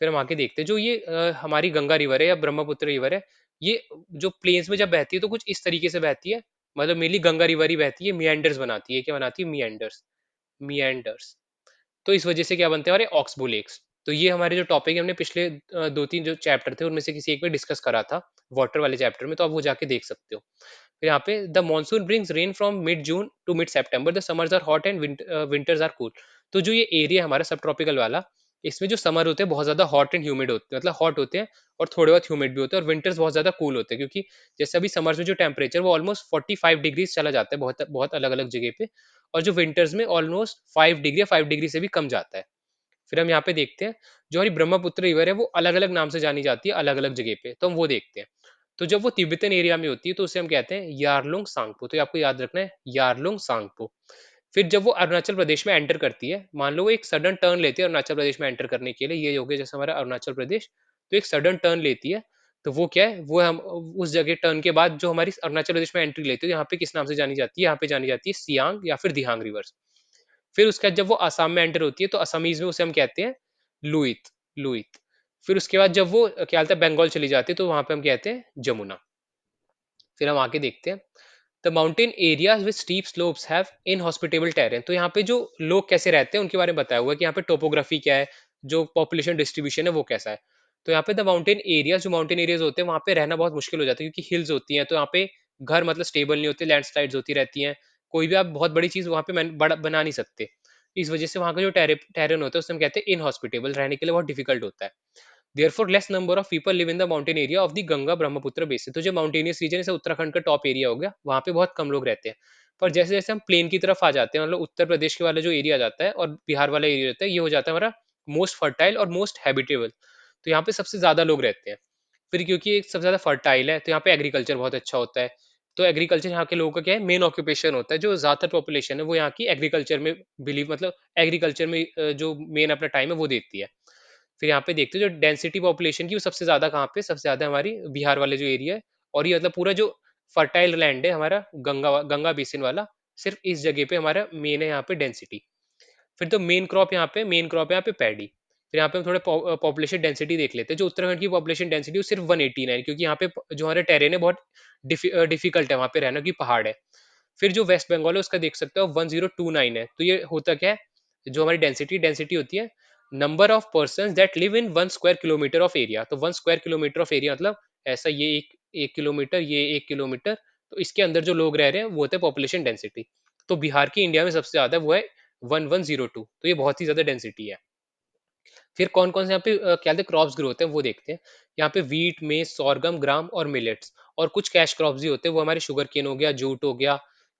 फिर हम आगे देखते हैं जो ये हमारी गंगा रिवर है या ब्रह्मपुत्र रिवर है, ये जो प्लेन्स में जब बहती है तो कुछ इस तरीके से बहती है, मतलब मेनली गंगा रिवर ही बहती है, मियंडर्स बनाती है, क्या बनाती है, मियंडर्स, मियंडर्स। तो इस वजह से क्या बनते हैं हमारे ऑक्सबो लेक्स। तो ये हमारे जो टॉपिक है हमने पिछले 2-3 जो चैप्टर थे उनमें से किसी एक में डिस्कस करा था, वाटर वाले चैप्टर में, तो आप वो जाके देख सकते हो। फिर यहाँ पे the monsoon brings rain from mid June to mid September, the summers are hot and winters are cool. तो जो ये एरिया हमारा सब ट्रॉपिकल वाला, इसमें जो समर होते हैं बहुत ज्यादा हॉट एंड ह्यूमिड होते हैं, मतलब हॉट होते हैं और थोड़े बहुत ह्यूमिड भी होते हैं, और विंटर्स बहुत ज्यादा कूल होते हैं, क्योंकि जैसे अभी समर्स में जो टेम्परेचर वो ऑलमोस्ट 45 डिग्री चला जाता है बहुत बहुत अलग अलग जगह पे, और जो विंटर्स में ऑलमोस्ट 5 डिग्री, 5 डिग्री से भी कम जाता है। फिर हम यहाँ पे देखते हैं जो हमारी ब्रह्मपुत्र रिवर है वो अलग अलग नाम से जानी जाती है अलग अलग जगह पे, तो हम वो देखते हैं। तो जब वो तिब्बतन एरिया में होती है तो उसे हम कहते हैं यारलुंग सांगपो, तो ये आपको याद रखना है, यारलुंग सांगपो। फिर जब वो अरुणाचल प्रदेश में एंटर करती है, मान लो वो एक सडन टर्न लेती है अरुणाचल प्रदेश में एंटर करने के लिए, ये हो गया जैसे हमारा अरुणाचल प्रदेश, तो एक सडन टर्न लेती है, तो वो क्या है, वो हम उस जगह टर्न के बाद जो हमारी अरुणाचल प्रदेश में एंट्री लेती है, यहाँ पे किस नाम से जानी जाती है, यहाँ पे जानी जाती है सियांग या फिर दिहांग रिवर्स। फिर उसके बाद जब वो असम में एंटर होती है तो असमीज में उसे हम कहते हैं लुइत, लुइत। फिर उसके बाद जब वो क्या बोलते हैं बंगाल चली जाती है तो वहां पे हम कहते हैं जमुना। फिर हम आगे देखते हैं the mountain areas with steep slopes have inhospitable terrain. तो यहाँ पे जो लोग कैसे रहते हैं उनके बारे में बताया हुआ है कि यहाँ पे टोपोग्राफी क्या है, जो पॉपुलेशन डिस्ट्रीब्यूशन है वो कैसा है। तो यहाँ पे द माउंटेन एरियाज, जो माउंटेन एरियाज होते हैं वहाँ पे रहना बहुत मुश्किल हो जाता है, क्योंकि हिल्स होती हैं तो यहाँ पे घर मतलब स्टेबल नहीं होते, लैंडस्लाइड्स होती रहती हैं, कोई भी आप बहुत बड़ी चीज वहाँ पे बना नहीं सकते। इस वजह से वहाँ का जो टेरेन होता है उससे हम कहते हैं इनहॉस्पिटेबल, रहने के लिए बहुत डिफिकल्ट होता है। Therefore, less number of people live in the mountain area of the Ganga Brahmaputra basin. तो जो माउंटेनियस रीजन जैसे उत्तराखंड का टॉप एरिया हो गया वहां पे बहुत कम लोग रहते हैं। पर जैसे जैसे हम प्लेन की तरफ आ जाते हैं, मतलब उत्तर प्रदेश के वाला जो एरिया आ जाता है और बिहार वाला एरिया रहता है, ये हो जाता है हमारा मोस्ट फर्टाइल और मोस्ट हैबिटेबल। तो यहाँ पे सबसे ज्यादा लोग रहते हैं। फिर क्योंकि ये सबसे ज्यादा फर्टाइल है तो यहाँ पे एग्रीकल्चर बहुत अच्छा होता है। तो एग्रीकल्चर यहाँ के लोगों का क्या है, मेन ऑक्यूपेशन होता है, जो ज्यादातर पॉपुलेशन है वो यहाँ की एग्रीकल्चर में बिलीव, मतलब एग्रीकल्चर में जो मेन अपना टाइम है वो देती है। फिर यहाँ पे देखते हो जो डेंसिटी पॉपुलेशन की वो सबसे ज्यादा कहाँ पे, सबसे ज्यादा हमारी बिहार वाले जो एरिया है, और ये मतलब पूरा जो फर्टाइल लैंड है हमारा गंगा गंगा बेसिन वाला, सिर्फ इस जगह पे हमारा मेन है यहाँ पे डेंसिटी। फिर तो मेन क्रॉप यहाँ पे, मेन क्रॉप यहाँ पे पैडी। फिर यहाँ पे हम थोड़े पॉपुलेशन डेंसिटी देख लेते हैं, जो उत्तराखंड की पॉपुलेशन डेंसिटी वो सिर्फ 189, क्योंकि यहाँ पे जो हमारे टेरेन है बहुत डिफिकल्ट है वहाँ पे रहना, की पहाड़ है। फिर जो वेस्ट बंगाल है उसका देख सकते हो 1029 है। तो ये होता क्या है, जो हमारी डेंसिटी डेंसिटी होती है number of person that live in 1 square kilometre of area. तो 1 स्क्वायर किलोमीटर ऑफ एरिया मतलब ऐसा, ये एक एक किलोमीटर, ये 1 किलोमीटर, तो इसके अंदर जो लोग रह रहे हैं वो होते हैं पॉपुलेशन डेंसिटी। तो बिहार की इंडिया में सबसे ज्यादा वो है 1102, तो ये बहुत ही ज्यादा डेंसिटी है। फिर कौन-कौन से यहाँ पे क्या कहते हैं क्रॉप्स ग्रो होते हैं वो देखते हैं। यहाँ पे व्हीट, मेज, सोरगम, ग्राम और मिलेट्स, और कुछ कैश क्रॉप्स भी होते हैं, वो हमारे शुगर केन हो गया, जूट हो गया।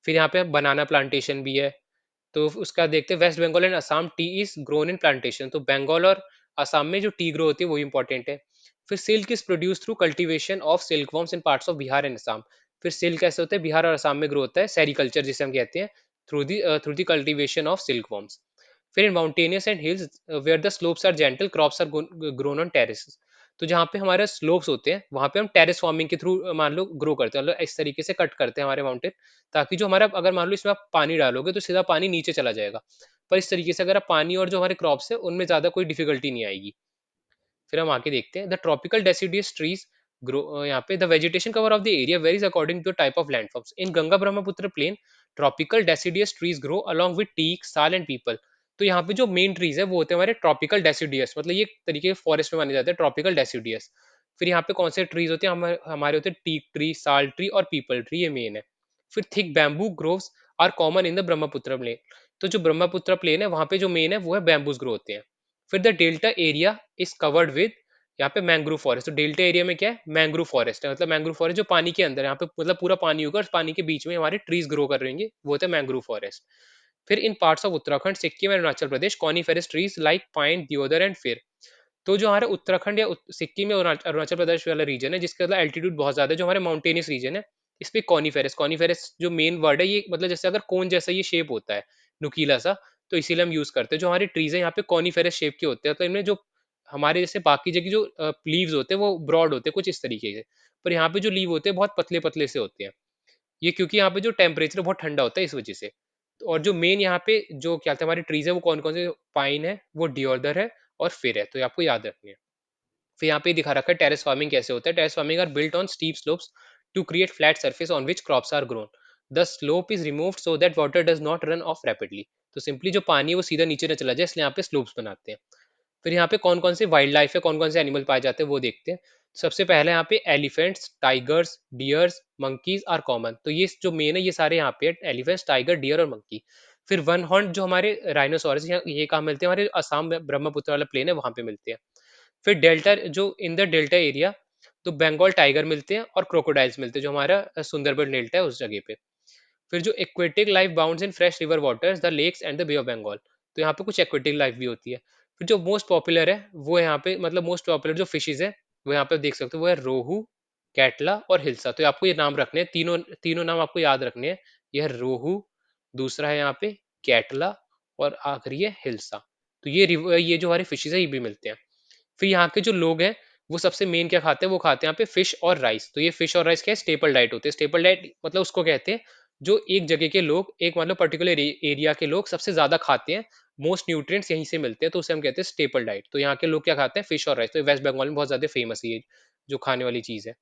फिर यहाँ पे बनाना प्लांटेशन भी है। तो उसका देखते हैं West Bengal and Assam tea is grown in plantation. तो बंगाल और असम में जो टी ग्रो होती है वो इंपॉर्टेंट है। फिर silk is produce through cultivation of silk worms in parts of Bihar and Assam. फिर सिल्क कैसे होता है, बिहार और असम में ग्रो होता है, सेरिकल्चर जिसे हम कहते हैं, through the cultivation of silk worms. फिर in mountainous and hills where the slopes are gentle crops are grown on terraces. तो जहाँ पे हमारे स्लोप्स होते हैं वहां पे हम टेरेस फार्मिंग के थ्रू मान लो ग्रो करते हैं, मतलब इस तरीके से कट करते हैं हमारे माउंटेन, ताकि जो हमारा अगर मान लो इसमें आप पानी डालोगे तो सीधा पानी नीचे चला जाएगा। पर इस तरीके से अगर आप पानी और जो हमारे क्रॉप्स है उनमें ज्यादा कोई डिफिकल्टी नहीं आएगी। फिर हम आगे देखते हैं the tropical deciduous trees grow. यहाँ पे the vegetation cover of the area varies according to type of landforms in Ganga Brahmaputra plain. Tropical deciduous trees grow along with teak, sal and peepal. तो यहाँ पे जो मेन ट्रीज है वो होते हैं हमारे ट्रॉपिकल डेसिडियस, मतलब ये एक तरीके के फॉरेस्ट में माने जाते हैं ट्रॉपिकल डेसिडियस। फिर यहाँ पे कौन से ट्रीज होते हैं, हमारे होते हैं टीक ट्री, साल ट्री और पीपल ट्री, ये मेन है। फिर thick bamboo groves are common in the Brahmaputra plain. तो जो ब्रह्मपुत्र प्लेन है वहां पे जो मेन है वो है बैम्बूज ग्रो होते हैं। फिर the delta area is covered with, यहाँ पे मैंग्रोव फॉरेस्ट। तो डेल्टा एरिया में क्या है, मैंग्रोव फॉरेस्ट है, मतलब मैंग्रोव फॉरेस्ट जो पानी के अंदर है, यहाँ पे मतलब पूरा पानी होगा और पानी के बीच में हमारे ट्रीज ग्रो कर रहेंगे, वो होता है मैंग्रोव फॉरेस्ट। फिर in parts of Uttarakhand, Sikkim and Arunachal Pradesh coniferous trees like pine, deodar and fir. तो जो हमारा उत्तराखंड या सिक्किम या अरुणाचल प्रदेश वाला रीजन है जिसका मतलब एल्टीट्यूड बहुत ज्यादा है, जो हमारे माउंटेनियस रीजन है, इस पे कॉनिफेरस, कॉनिफेरस जो मेन वर्ड है ये, मतलब जैसे अगर कोन जैसा ये शेप होता है, नुकीला सा, तो इसीलिए हम यूज करते हैं। जो हमारे ट्रीज है यहाँ पे कॉनिफेरस शेप के होते हैं, तो इनमें जो हमारे जैसे बाकी जगह जो लीव्स होते हैं वो ब्रॉड होते हैं कुछ इस तरीके से, पर यहाँ पे जो लीव होते हैं बहुत पतले पतले से होते हैं। ये क्योंकि यहाँ पे जो टेम्परेचर बहुत ठंडा होता है इस वजह से। और जो मेन यहाँ पे जो क्या कहते हैं हमारी ट्रीज है वो कौन कौन से, पाइन है, वो डिओलर है और फिर है, तो ये आपको याद रखनी है। फिर यहाँ पे दिखा रखा है टेरेस फार्मिंग कैसे होता है। Terrace farming are built on steep slopes to create flat surface on which crops are grown. The slope is removed so that water does not run off rapidly. तो सिंपली जो पानी है वो सीधा नीचे न चला जाए, इसलिए यहाँ पे स्लोप्स बनाते हैं। फिर यहाँ पे कौन कौन से वाइल्ड लाइफ है, कौन कौन से एनिमल पाए जाते हैं वो देखते हैं। सबसे पहले यहाँ पे elephants, tigers, deers, monkeys are common. तो ये जो मेन है ये सारे यहाँ पे एलिफेंट्स, टाइगर, डियर और मंकी। फिर वन हॉर्न जो हमारे राइनोसोरस, ये कहाँ मिलते हैं, हमारे असम में ब्रह्मपुत्र वाला प्लेन है वहां पे मिलते हैं। फिर डेल्टा, जो इन द डेल्टा एरिया, तो बंगाल टाइगर मिलते हैं और क्रोकोडाइल्स मिलते हैं, जो हमारा सुंदरबन डेल्टा है उस जगह पे। फिर जो aquatic life bounds in fresh river waters, the lakes and the Bay of Bengal. तो यहाँ पे कुछ एक्वेटिक लाइफ भी होती है। फिर जो मोस्ट पॉपुलर है वो यहाँ पे, मतलब मोस्ट पॉपुलर जो फिशेज है वो यहाँ पे देख सकते हो, वो है रोहू, कैटला और हिल्सा। तो आपको ये नाम रखने हैं, तीनों तीनों नाम आपको याद रखने हैं। यह है रोहू, दूसरा है यहाँ पे कैटला, और आखिरी है हिल्सा। तो ये ये जो हमारे फिशेज है ये भी मिलते हैं। फिर यहाँ के जो लोग हैं वो सबसे मेन क्या खाते हैं, वो खाते हैं यहाँ पे फिश और राइस। तो ये फिश और राइस क्या है, स्टेपल डाइट होते हैं। स्टेपल डाइट मतलब उसको कहते हैं जो एक जगह के लोग, एक मतलब पर्टिकुलर एरिया के लोग सबसे ज्यादा खाते हैं, मोस्ट न्यूट्रिएंट्स यहीं से मिलते हैं, तो उसे हम कहते हैं स्टेपल डाइट। तो यहाँ के लोग क्या खाते हैं, फिश और राइस। तो वेस्ट बंगाल में बहुत ज्यादा फेमस है ये जो खाने वाली चीज है।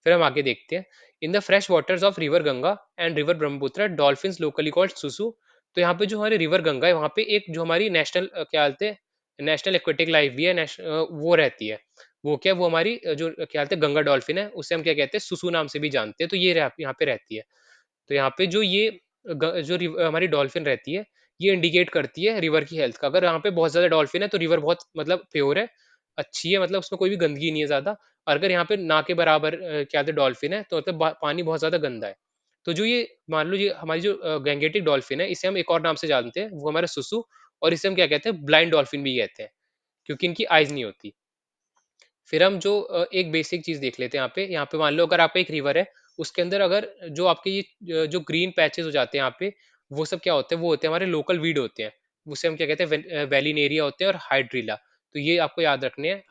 फिर हम आगे देखते हैं। In the fresh waters of river Ganga and river Brahmaputra, dolphins locally called सुसु। तो यहाँ पे जो हमारे रिवर गंगा है वहाँ पे एक जो हमारी नेशनल क्या बोलते हैं, नेशनल एक्वेटिक लाइफ भी है, वो रहती है। वो क्या, वो हमारी जो क्या बोलते हैं गंगा डॉल्फिन है, उसे हम क्या कहते हैं, सुसु नाम से भी जानते हैं। तो ये यहाँ पे रहती है। तो यहाँ पे जो ये हमारी डॉल्फिन रहती है, ये इंडिकेट करती है रिवर की हेल्थ का। अगर यहाँ पे बहुत ज्यादा डॉल्फिन है तो रिवर बहुत मतलब प्योर है, अच्छी है, मतलब उसमें कोई भी गंदगी नहीं है ज्यादा। और अगर यहाँ पे ना के बराबर क्या कहते हैं डॉल्फिन है, तो मतलब पानी बहुत ज्यादा गंदा है। तो जो ये मान लो ये हमारी जो गैंगेटिक डॉल्फिन है, इसे हम एक और नाम से जानते हैं, वो हमारा सुसु। और इसे हम क्या कहते हैं, ब्लाइंड डॉल्फिन भी कहते हैं, क्योंकि इनकी आइज नहीं होती। फिर हम जो एक बेसिक चीज देख लेते हैं यहाँ पे मान लो अगर आपका एक रिवर है, उसके अंदर अगर जो आपके ये जो ग्रीन पैचेस हो जाते हैं यहाँ पे, वो सब क्या होते हैं, वो होते हैं हमारे लोकल वीड होते हैं। उसे हम क्या कहते हैं, वेलिनेरिया होते हैं और हाइड्रिला। तो ये आपको याद रखने हैं।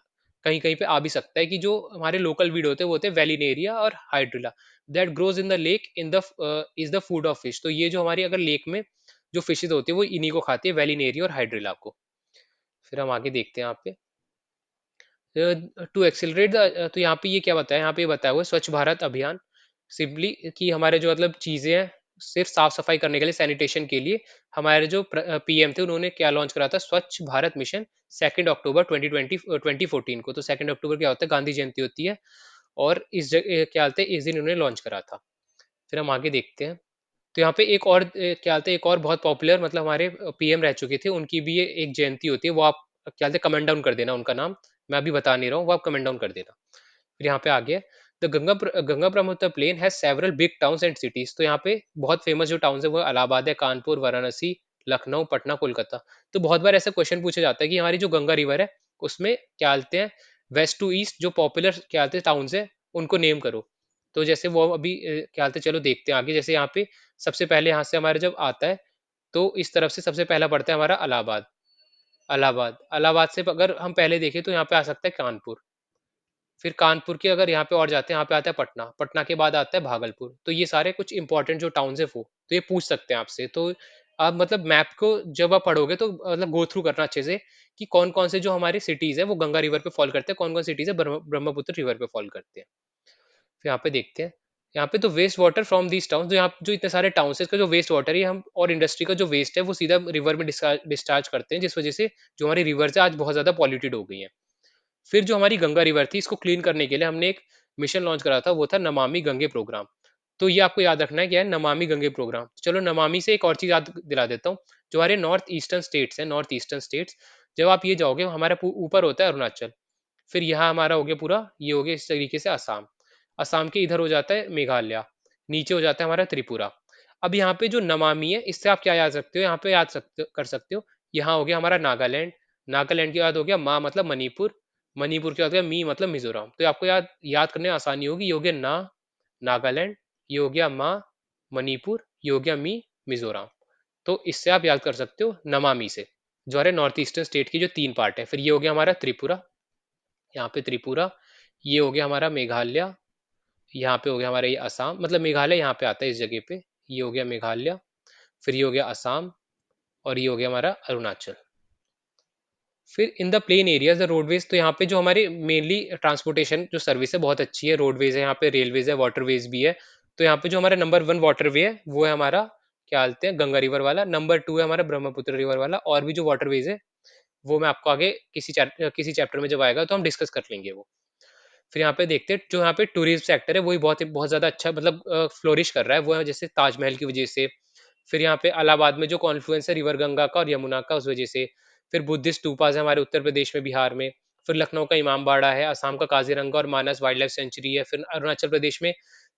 कहीं कहीं पे आ भी सकता है कि जो हमारे लोकल वीड होते हैं वो होते हैं वेलिनेरिया और hydrilla. That grows in the lake in the is the food of fish. तो ये जो हमारी अगर लेक में जो फिशेज होती है वो इन्हीं को खाती है, वेलिनेरिया और हाइड्रिला को। फिर हम आगे देखते हैं यहाँ पे टू एक्सेलरेट द, तो यहाँ पे ये क्या बताया, यहाँ पे ये बताया हुआ है स्वच्छ भारत अभियान। सिंपली कि हमारे जो मतलब चीजें हैं सिर्फ साफ सफाई करने के लिए, सैनिटेशन के लिए, हमारे जो पीएम थे उन्होंने क्या लॉन्च करा था, स्वच्छ भारत मिशन। 2 अक्टूबर 2014 को। तो 2 अक्टूबर क्या होता है, गांधी जयंती होती है। और इस जगह क्या होता है, इस दिन उन्होंने लॉन्च करा था। फिर हम आगे देखते हैं। तो यहाँ पे एक और क्या बोलते हैं, एक और बहुत पॉपुलर मतलब हमारे पीएम रह चुके थे, उनकी भी ये एक जयंती होती है, वो आप क्या बोलते हैं कमेंट डाउन कर देना उनका नाम। मैं अभी बता नहीं रहा हूँ, वो आप कमेंट डाउन कर देना। फिर यहाँ पे आगे the Ganga Brahmaputra plain has several big towns and cities. तो यहाँ पे बहुत फेमस जो टाउन्स है वो इलाहाबाद है, कानपुर, वाराणसी, लखनऊ, पटना, कोलकाता। तो बहुत बार ऐसा क्वेश्चन पूछा जाता है कि हमारी जो गंगा रिवर है उसमें क्या बोलते हैं, वेस्ट टू ईस्ट जो पॉपुलर क्या बोलते हैं टाउन्स है उनको नेम करो। तो जैसे वो अभी क्या बोलते हैं, चलो देखते हैं आगे। जैसे यहाँ पे सबसे पहले यहाँ से हमारे जब आता है, तो इस तरफ से सबसे पहला पड़ता है हमारा इलाहाबाद। इलाहाबाद इलाहाबाद से अगर हम पहले देखें तो यहाँ पे आ सकता है कानपुर। फिर कानपुर के अगर यहाँ पे और जाते हैं, यहाँ पे आता है पटना। पटना के बाद आता है भागलपुर। तो ये सारे कुछ इंपॉर्टेंट जो टाउन्स है वो तो ये पूछ सकते हैं आपसे। तो आप मतलब मैप को जब आप पढ़ोगे तो मतलब गो थ्रू करना अच्छे से कि कौन कौन से जो हमारी सिटीज है वो गंगा रिवर पे फॉल करते हैं, कौन कौन सिटीज है ब्रह्मपुत्र रिवर पे फॉल करते हैं। फिर यहाँ पे देखते हैं। यहाँ पे तो waste water from these town, जो यहाँ जो इतने सारे टाउन है इसका जो वेस्ट वाटर है, हम और इंडस्ट्री का जो वेस्ट है वो सीधा रिवर में डिस्चार्ज करते हैं, जिस वजह से जो हमारी रिवर है आज बहुत ज्यादा पॉल्यूटेड हो गई है। फिर जो हमारी गंगा रिवर थी इसको क्लीन करने के लिए हमने एक मिशन लॉन्च करा था, वो था नमामि गंगे प्रोग्राम। तो ये आपको याद रखना है क्या है, नमामि गंगे प्रोग्राम। चलो नमामि से एक और चीज याद दिला देता हूँ। जो हमारे नॉर्थ ईस्टर्न स्टेट्स हैं, नॉर्थ ईस्टर्न स्टेट्स, जब आप ये जाओगे हमारा ऊपर होता है अरुणाचल। फिर यहाँ हमारा हो गया पूरा, ये हो गया इस तरीके से असम। असम के इधर हो जाता है मेघालय, नीचे हो जाता है हमारा त्रिपुरा। अब यहाँ पे जो नमामि है इससे आप क्या याद सकते हो, यहाँ पे याद सकते कर सकते हो। यहाँ हो गया हमारा नागालैंड। नागालैंड के बाद हो गया मा मतलब मणिपुर। मणिपुर के बाद हो गया मी मतलब मिजोरम। तो आपको याद याद करने में आसानी होगी। ये हो गया ना, नागालैंड, ये हो गया मा, मणिपुर, ये हो गया मी, मिजोरम। तो इससे आप याद कर सकते हो नमामि से, जो हमारे नॉर्थ ईस्टर्न स्टेट की जो 3 पार्ट है। फिर ये हो गया हमारा त्रिपुरा, यहाँ पे त्रिपुरा, ये हो गया हमारा मेघालय, यहाँ पे हो गया हमारा ये असम, मतलब मेघालय यहाँ पे आता है इस जगह पे, ये हो गया मेघालय, फिर ये हो गया असम, और ये हो गया हमारा अरुणाचल। फिर in the plain areas the roadways, तो यहाँ पे जो हमारे मेनली ट्रांसपोर्टेशन जो सर्विस है बहुत अच्छी है, रोडवेज है, यहाँ पे रेलवेज है, वाटरवेज भी है। तो यहाँ पे जो हमारा नंबर 1 वाटरवे है वो है हमारा, क्या बोलते हैं, गंगा रिवर वाला। नंबर 2 है हमारा ब्रह्मपुत्र रिवर वाला। और भी जो वाटरवेज है वो मैं आपको आगे किसी चैप्टर में जब आएगा तो हम डिस्कस कर लेंगे वो। फिर यहाँ पे देखते हैं जो यहाँ पे टूरिज्म सेक्टर है वही बहुत बहुत ज्यादा अच्छा, मतलब फ्लोरिश कर रहा है, वो है जैसे ताजमहल की वजह से। फिर यहाँ पे इलाहाबाद में जो कॉन्फ्लुएंस है रिवर गंगा का और यमुना का, उस वजह से। फिर बुद्धिस्ट टूपाज है हमारे उत्तर प्रदेश में, बिहार में। फिर लखनऊ का इमामबाड़ा है, असम का काजीरंगा और मानस वाइल्ड लाइफ सेंचुरी है। फिर अरुणाचल प्रदेश में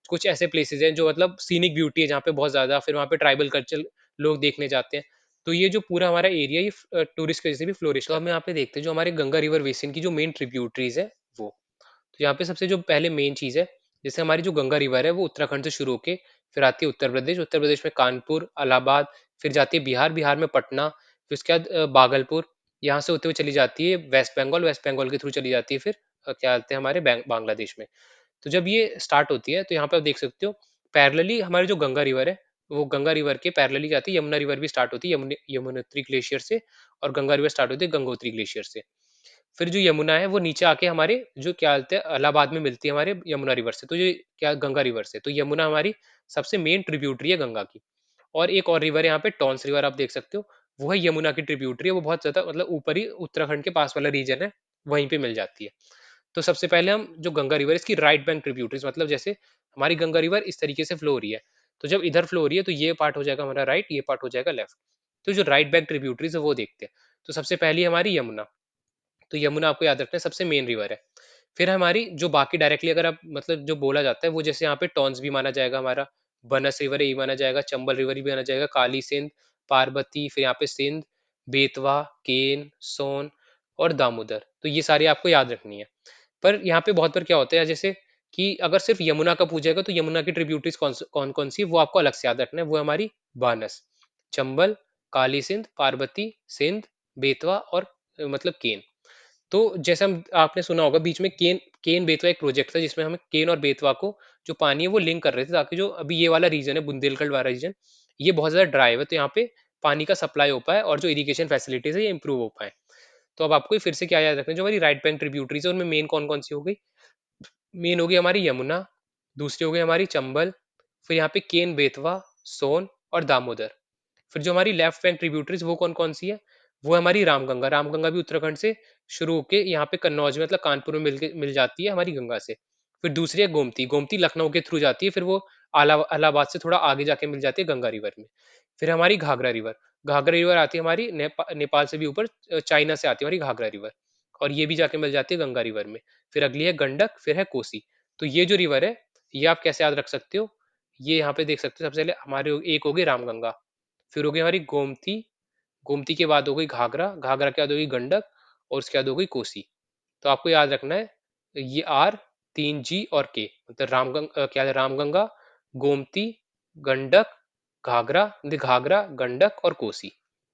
कुछ ऐसे प्लेसेस हैं जो मतलब सीनिक ब्यूटी है जहाँ पे बहुत ज्यादा, फिर वहाँ पे ट्राइबल कल्चर लोग देखने जाते हैं। तो ये जो पूरा हमारा एरिया ये टूरिस्ट की वजह से भी फ्लोरिश। तो हम यहाँ पे देखते हैं जो हमारे गंगा रिवर बेसिन की जो मेन ट्रिब्यूटरीज है वो। तो यहाँ पे सबसे जो पहले मेन चीज है, जैसे हमारी जो गंगा रिवर है वो उत्तराखंड से शुरू होके फिर आती है उत्तर प्रदेश, उत्तर प्रदेश में कानपुर, इलाहाबाद, फिर जाती है बिहार, बिहार में पटना, फिर उसके बाद भागलपुर, यहाँ से होते हुए चली जाती है वेस्ट बंगाल, वेस्ट बंगाल के थ्रू चली जाती है फिर क्या बोलते हैं हमारे बांग्लादेश में। तो जब ये स्टार्ट होती है तो यहाँ पे आप देख सकते हो पैरेलली हमारी जो गंगा रिवर है, वो गंगा रिवर के पैरेलली जाती है। यमुना रिवर भी स्टार्ट होती है यमुनोत्री ग्लेशियर से, और गंगा रिवर स्टार्ट होती है गंगोत्री ग्लेशियर से। फिर जो यमुना है वो नीचे आके हमारे जो क्या बोलते हैं इलाहाबाद में मिलती है हमारे यमुना रिवर से, तो ये क्या गंगा रिवर से, तो यमुना हमारी सबसे मेन ट्रिब्यूटरी है गंगा की। और एक और रिवर है यहाँ पे टॉन्स रिवर, आप देख सकते हो, वो है यमुना की ट्रिब्यूटरी है, वो बहुत ज्यादा मतलब ऊपर ही उत्तराखंड के पास वाला रीजन है, वहीं पे मिल जाती है। तो सबसे पहले हम जो गंगा रिवर इसकी राइट बैंक ट्रिब्यूटरीज, मतलब जैसे हमारी गंगा रिवर इस तरीके से फ्लो हो रही है, तो जब इधर फ्लो हो रही है तो ये पार्ट हो जाएगा हमारा राइट, ये पार्ट हो जाएगा लेफ्ट। तो जो राइट बैंक ट्रिब्यूटरीज है वो देखते हैं। तो सबसे पहली हमारी यमुना, तो यमुना आपको याद रखना है सबसे मेन रिवर है। फिर हमारी जो बाकी डायरेक्टली अगर आप मतलब जो बोला जाता है वो, जैसे यहाँ पे टॉन्स भी माना जाएगा हमारा, बनस रिवर ही माना जाएगा, चंबल रिवर भी माना जाएगा, काली सिंध, पार्वती, फिर यहाँ पे सिंध, बेतवा, केन, सोन और दामोदर, तो ये सारी आपको याद रखनी है। पर यहाँ पे बहुत बार क्या होता है जैसे कि अगर सिर्फ यमुना का पूछेगा तो यमुना की ट्रिब्यूटरीज कौन कौन सी, वो आपको अलग से याद रखना है। वो है हमारी बानस, चंबल, काली सिंध, पार्वती, सिंध, बेतवा और मतलब केन। तो जैसे हम आपने सुना होगा बीच में केन केन बेतवा एक प्रोजेक्ट था जिसमें हमें केन और बेतवा को जो पानी है वो लिंक कर रहे थे, ताकि जो अभी ये वाला रीजन है बुंदेलखंड वाला रीजन, ये बहुत ज्यादा ड्राई है, तो यहाँ पे पानी का सप्लाई हो पाए और जो इरिगेशन फैसिलिटीज है ये इंप्रूव हो पाए। तो अब आपको फिर से क्या याद रखना है, जो हमारी राइट बैंक ट्रिब्यूटरीज है उनमें मेन कौन कौन सी हो गई। मेन होगी हमारी यमुना, दूसरी हो गई हमारी चंबल, फिर यहाँ पे केन बेतवा, सोन और दामोदर। फिर जो हमारी लेफ्ट बैंक ट्रिब्यूटरीज वो कौन कौन सी है, वो है हमारी रामगंगा। रामगंगा भी उत्तराखंड से शुरू होके यहाँ पे कन्नौज में मतलब कानपुर में मिल जाती है हमारी गंगा से। फिर दूसरी है गोमती, गोमती लखनऊ के थ्रू जाती है, फिर वो इलाहाबाद से थोड़ा आगे जाके मिल जाती है गंगा रिवर में। फिर हमारी घाघरा रिवर, घाघरा रिवर आती है हमारी नेपाल से भी ऊपर, चाइना से आती है हमारी घाघरा रिवर, और ये भी जाके मिल जाती है गंगा रिवर में। फिर अगली है गंडक, फिर है कोसी। तो ये जो रिवर है ये आप कैसे याद रख सकते हो, ये यहाँ पे देख सकते हो। सबसे पहले हमारे एक हो गई रामगंगा, फिर हो गई हमारी गोमती, गोमती के बाद हो गई घाघरा, घाघरा के बाद हो गई गंडक, और उसके बाद हो गई कोसी। तो आपको याद रखना है ये आर, 3 जी और के, मतलब क्या है, रामगंगा, गोमती, गंडक, घाघरा, घाघरा, गंडक और कोसी।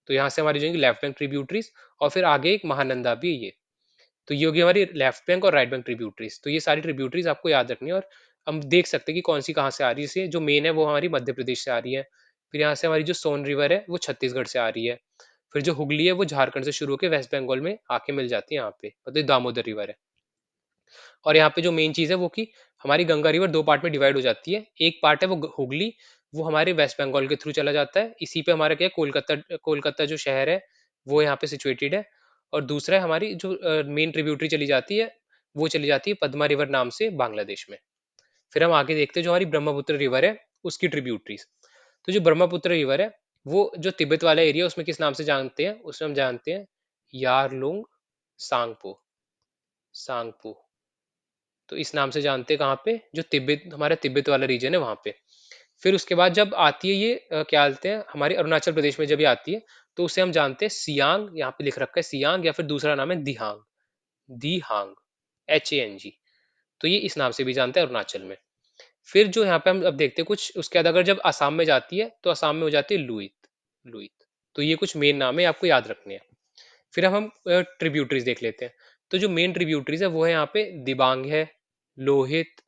तो यहाँ से हमारी जाएंगी लेफ्ट बैंक ट्रिब्यूटरीज, और फिर आगे एक महानंदा भी है ये। तो ये होगी हमारी लेफ्ट बैंक और राइट बैंक ट्रिब्यूटरीज। तो ये सारी ट्रिब्यूटरीज आपको याद रखनी है, और हम देख सकते हैं कि कौन सी कहाँ से आ रही है। इसे जो मेन है वो हमारी मध्य प्रदेश से आ रही है, फिर यहाँ से हमारी जो सोन रिवर है वो छत्तीसगढ़ से आ रही है, फिर जो हुगली है वो झारखंड से शुरू होकर वेस्ट बंगाल में आके मिल जाती है यहाँ पे, मतलब दामोदर रिवर है। और यहाँ पे जो मेन चीज है वो कि हमारी गंगा रिवर दो पार्ट में डिवाइड हो जाती है। एक पार्ट है वो हुगली, वो हमारे वेस्ट बंगाल के थ्रू चला जाता है, इसी पे हमारा क्या है कोलकाता, कोलकाता जो शहर है वो यहाँ पे सिचुएटेड है। और दूसरा है हमारी जो मेन ट्रिब्यूटरी चली जाती है, वो चली जाती है पद्मा रिवर नाम से बांग्लादेश में। फिर हम आगे देखते हैं जो हमारी ब्रह्मपुत्र रिवर है उसकी ट्रिब्यूटरीज। तो जो ब्रह्मपुत्र रिवर है वो जो तिब्बत वाला एरिया उसमें किस नाम से जानते हैं, उसमें हम जानते हैं यारलुंग सांगपो, सांगपो। तो इस नाम से जानते हैं कहाँ पे, जो तिब्बत, हमारा तिब्बत वाला रीजन है वहां पे। फिर उसके बाद जब आती है ये क्या बोलते हैं हमारे अरुणाचल प्रदेश में जब ये आती है, तो उसे हम जानते हैं सियांग, यहाँ पे लिख रखा है सियांग, या फिर दूसरा नाम है दिहांग, दिहांग, HANG। तो ये इस नाम से भी जानते हैं अरुणाचल में। फिर जो यहाँ पे हम अब देखते हैं कुछ उसके बाद, अगर जब असम में जाती है तो असम में हो जाती है लुइत, लुहित। तो ये कुछ मेन नाम है, आपको याद रखने हैं। फिर अब हम ट्रिब्यूटरीज देख लेते हैं। तो जो मेन ट्रिब्यूटरीज है वो है यहाँ पे दिबांग है, लोहित,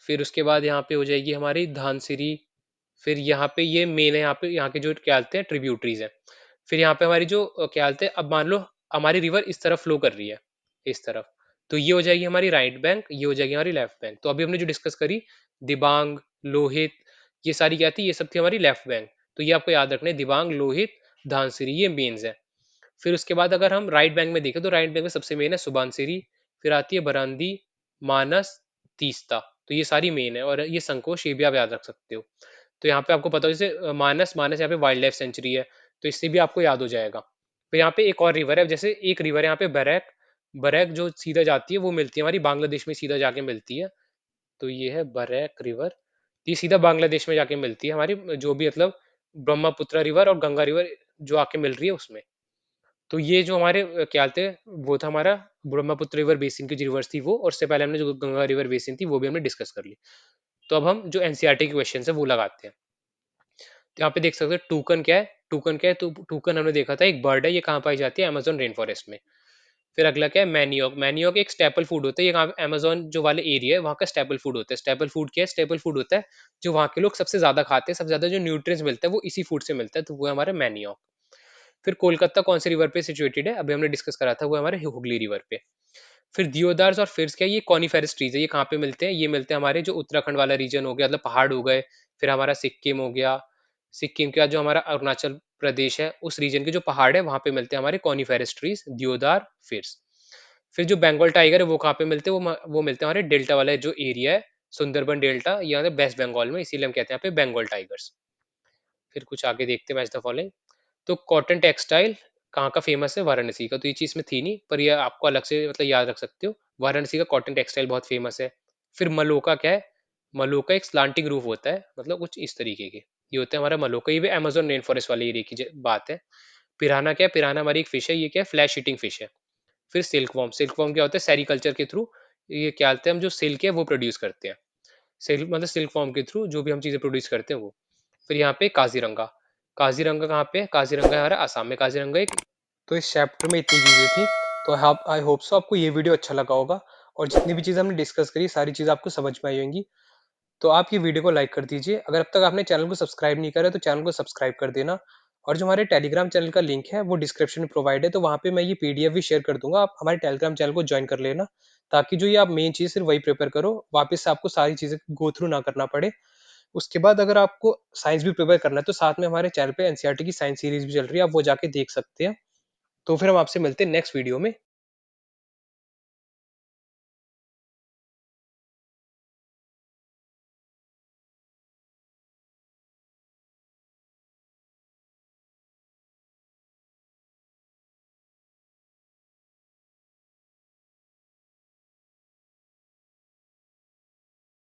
फिर उसके बाद यहाँ पे हो जाएगी हमारी धानसिरी, फिर यहाँ पे ये मेन है, यहाँ पे यहाँ के जो क्या बोलते हैं ट्रिब्यूटरीज है। फिर यहाँ पे हमारी जो क्या बोलते हैं, अब मान लो हमारी रिवर इस तरफ फ्लो कर रही है, इस तरफ, तो ये हो जाएगी हमारी राइट बैंक, ये हो जाएगी हमारी लेफ्ट बैंक। तो अभी हमने जो डिस्कस करी दिबांग, लोहित, ये सारी क्या थी, ये सब थी हमारी लेफ्ट बैंक। तो ये आपको याद रखना है, दिबांग, लोहित, धानसिरी, ये मेन्स है। फिर उसके बाद अगर हम राइट बैंक में देखें तो राइट बैंक में सबसे मेन है सुबानसिरी, फिर आती है बरांदी, मानस, तीस्ता। तो ये सारी मेन है, और ये संकोश ये भी आप याद रख सकते हो। तो यहाँ पे आपको पता हो जैसे मानस, मानस यहाँ पे वाइल्ड लाइफ सेंचुरी है, तो इससे भी आपको याद हो जाएगा। फिर यहाँ पे एक और रिवर है, जैसे एक रिवर है यहाँ पे बरैक, बरैक जो सीधा जाती है वो मिलती है हमारी बांग्लादेश में, सीधा जाके मिलती है। तो ये है बरैक रिवर, ये सीधा बांग्लादेश में जाके मिलती है हमारी, जो भी मतलब ब्रह्मपुत्र रिवर और गंगा रिवर जो आके मिल रही है उसमें। तो ये जो हमारे क्या बोलते हैं, वो था हमारा ब्रह्मपुत्र रिवर बेसिन की जो रिवर्स थी वो, और उससे पहले हमने जो गंगा रिवर बेसिन थी वो भी हमने डिस्कस कर ली। तो अब हम जो एनसीईआरटी के क्वेश्चन है वो लगाते हैं। तो यहाँ पे देख सकते हैं टूकन क्या है, टूकन क्या है, तो टूकन हमने देखा था एक बर्ड है, ये कहाँ पाई जाती है, अमेजोन रेन फॉरेस्ट में। फिर अगला क्या है, मैनियोक, मैनियोक एक स्टेपल फूड होता है, ये कहाँ अमेजोन जो वाले एरिया है वहाँ का स्टेपल फूड होता है। स्टेपल फूड क्या है, स्टेपल फूड होता है जो वहाँ के लोग सबसे ज्यादा खाते हैं, सबसे ज्यादा जो न्यूट्रिएंट्स मिलता है वो इसी फूड से मिलता है, तो वो है हमारा मैनियोक। फिर कोलकाता कौन सी रिवर पे सिचुएटेड है, अभी हमने डिस्कस करा था, वो हमारे हुगली रिवर पे। फिर दियोदार्स और फिर्स क्या है, ये कॉनिफेरस ट्रीज है, ये कहाँ पे मिलते हैं, ये मिलते हैं हमारे जो उत्तराखंड वाला रीजन हो गया, मतलब पहाड़ हो गए, फिर हमारा सिक्किम हो गया, सिक्किम का जो हमारा अरुणाचल प्रदेश है उस रीजन के जो पहाड़ है वहां पे मिलते हैं हमारे कॉनिफेरस ट्रीज, दियोदार, फिर्स। फिर जो बंगाल टाइगर है वो कहाँ पे मिलते हैं, वो मिलते हैं हमारे डेल्टा वाला जो एरिया है, सुंदरबन डेल्टा, ये वेस्ट बंगाल में, इसीलिए हम कहते हैं यहाँ पे बंगाल टाइगर्स। फिर कुछ आगे देखते हैं, मैच द फॉलोइंग। तो कॉटन टेक्सटाइल कहाँ का फेमस है, वाराणसी का, तो ये चीज में थी नहीं, पर ये आपको अलग से मतलब याद रख सकते हो, वाराणसी का कॉटन टेक्सटाइल बहुत फेमस है। फिर मलोका क्या है, मलोका एक स्लांटिंग रूफ होता है, मतलब कुछ इस तरीके के, ये होता है हमारा मलोका, ये भी अमेजोन रेन फॉरेस्ट वाले एरिया की बात है। पिराना क्या है, पिराना हमारी एक फिश है, ये क्या है, फ्लैश ईटिंग फिश है। फिर सिल्क वॉर्म, सिल्क वॉर्म क्या होता है, सेरिकल्चर के थ्रू ये क्या होता है, हम जो सिल्क है वो प्रोड्यूस करते हैं, सिल्क मतलब सिल्क फॉर्म के थ्रू जो भी हम चीजें प्रोड्यूस करते हैं वो। फिर यहाँ पे काजीरंगा, काजीरंगा कहाँ पे है, काजीरंगा हमारा आसाम में, काजीरंगा एक। तो इस चैप्टर में इतनी चीजें थी, तो आप आई होप सो आपको ये वीडियो अच्छा लगा होगा, और जितनी भी चीजें हमने डिस्कस करी सारी चीजें आपको समझ में आई होंगी। तो आप ये वीडियो को लाइक कर दीजिए, अगर अब तक आपने चैनल को सब्सक्राइब नहीं करा तो चैनल को सब्सक्राइब कर देना। और जो हमारे टेलीग्राम चैनल का लिंक है वो डिस्क्रिप्शन में प्रोवाइड है, तो वहाँ पे मैं ये पीडीएफ भी शेयर कर दूंगा, आप हमारे टेलीग्राम चैनल को ज्वाइन कर लेना, ताकि जो ये आप मेन चीज सिर्फ वही प्रिपेयर करो, वापस से आपको सारी चीजें गो थ्रू ना करना पड़े। उसके बाद अगर आपको साइंस भी प्रिपेयर करना है तो साथ में हमारे चैनल पे एनसीईआरटी की साइंस सीरीज भी चल रही है, आप वो जाके देख सकते हैं। तो फिर हम आपसे मिलते हैं नेक्स्ट वीडियो में।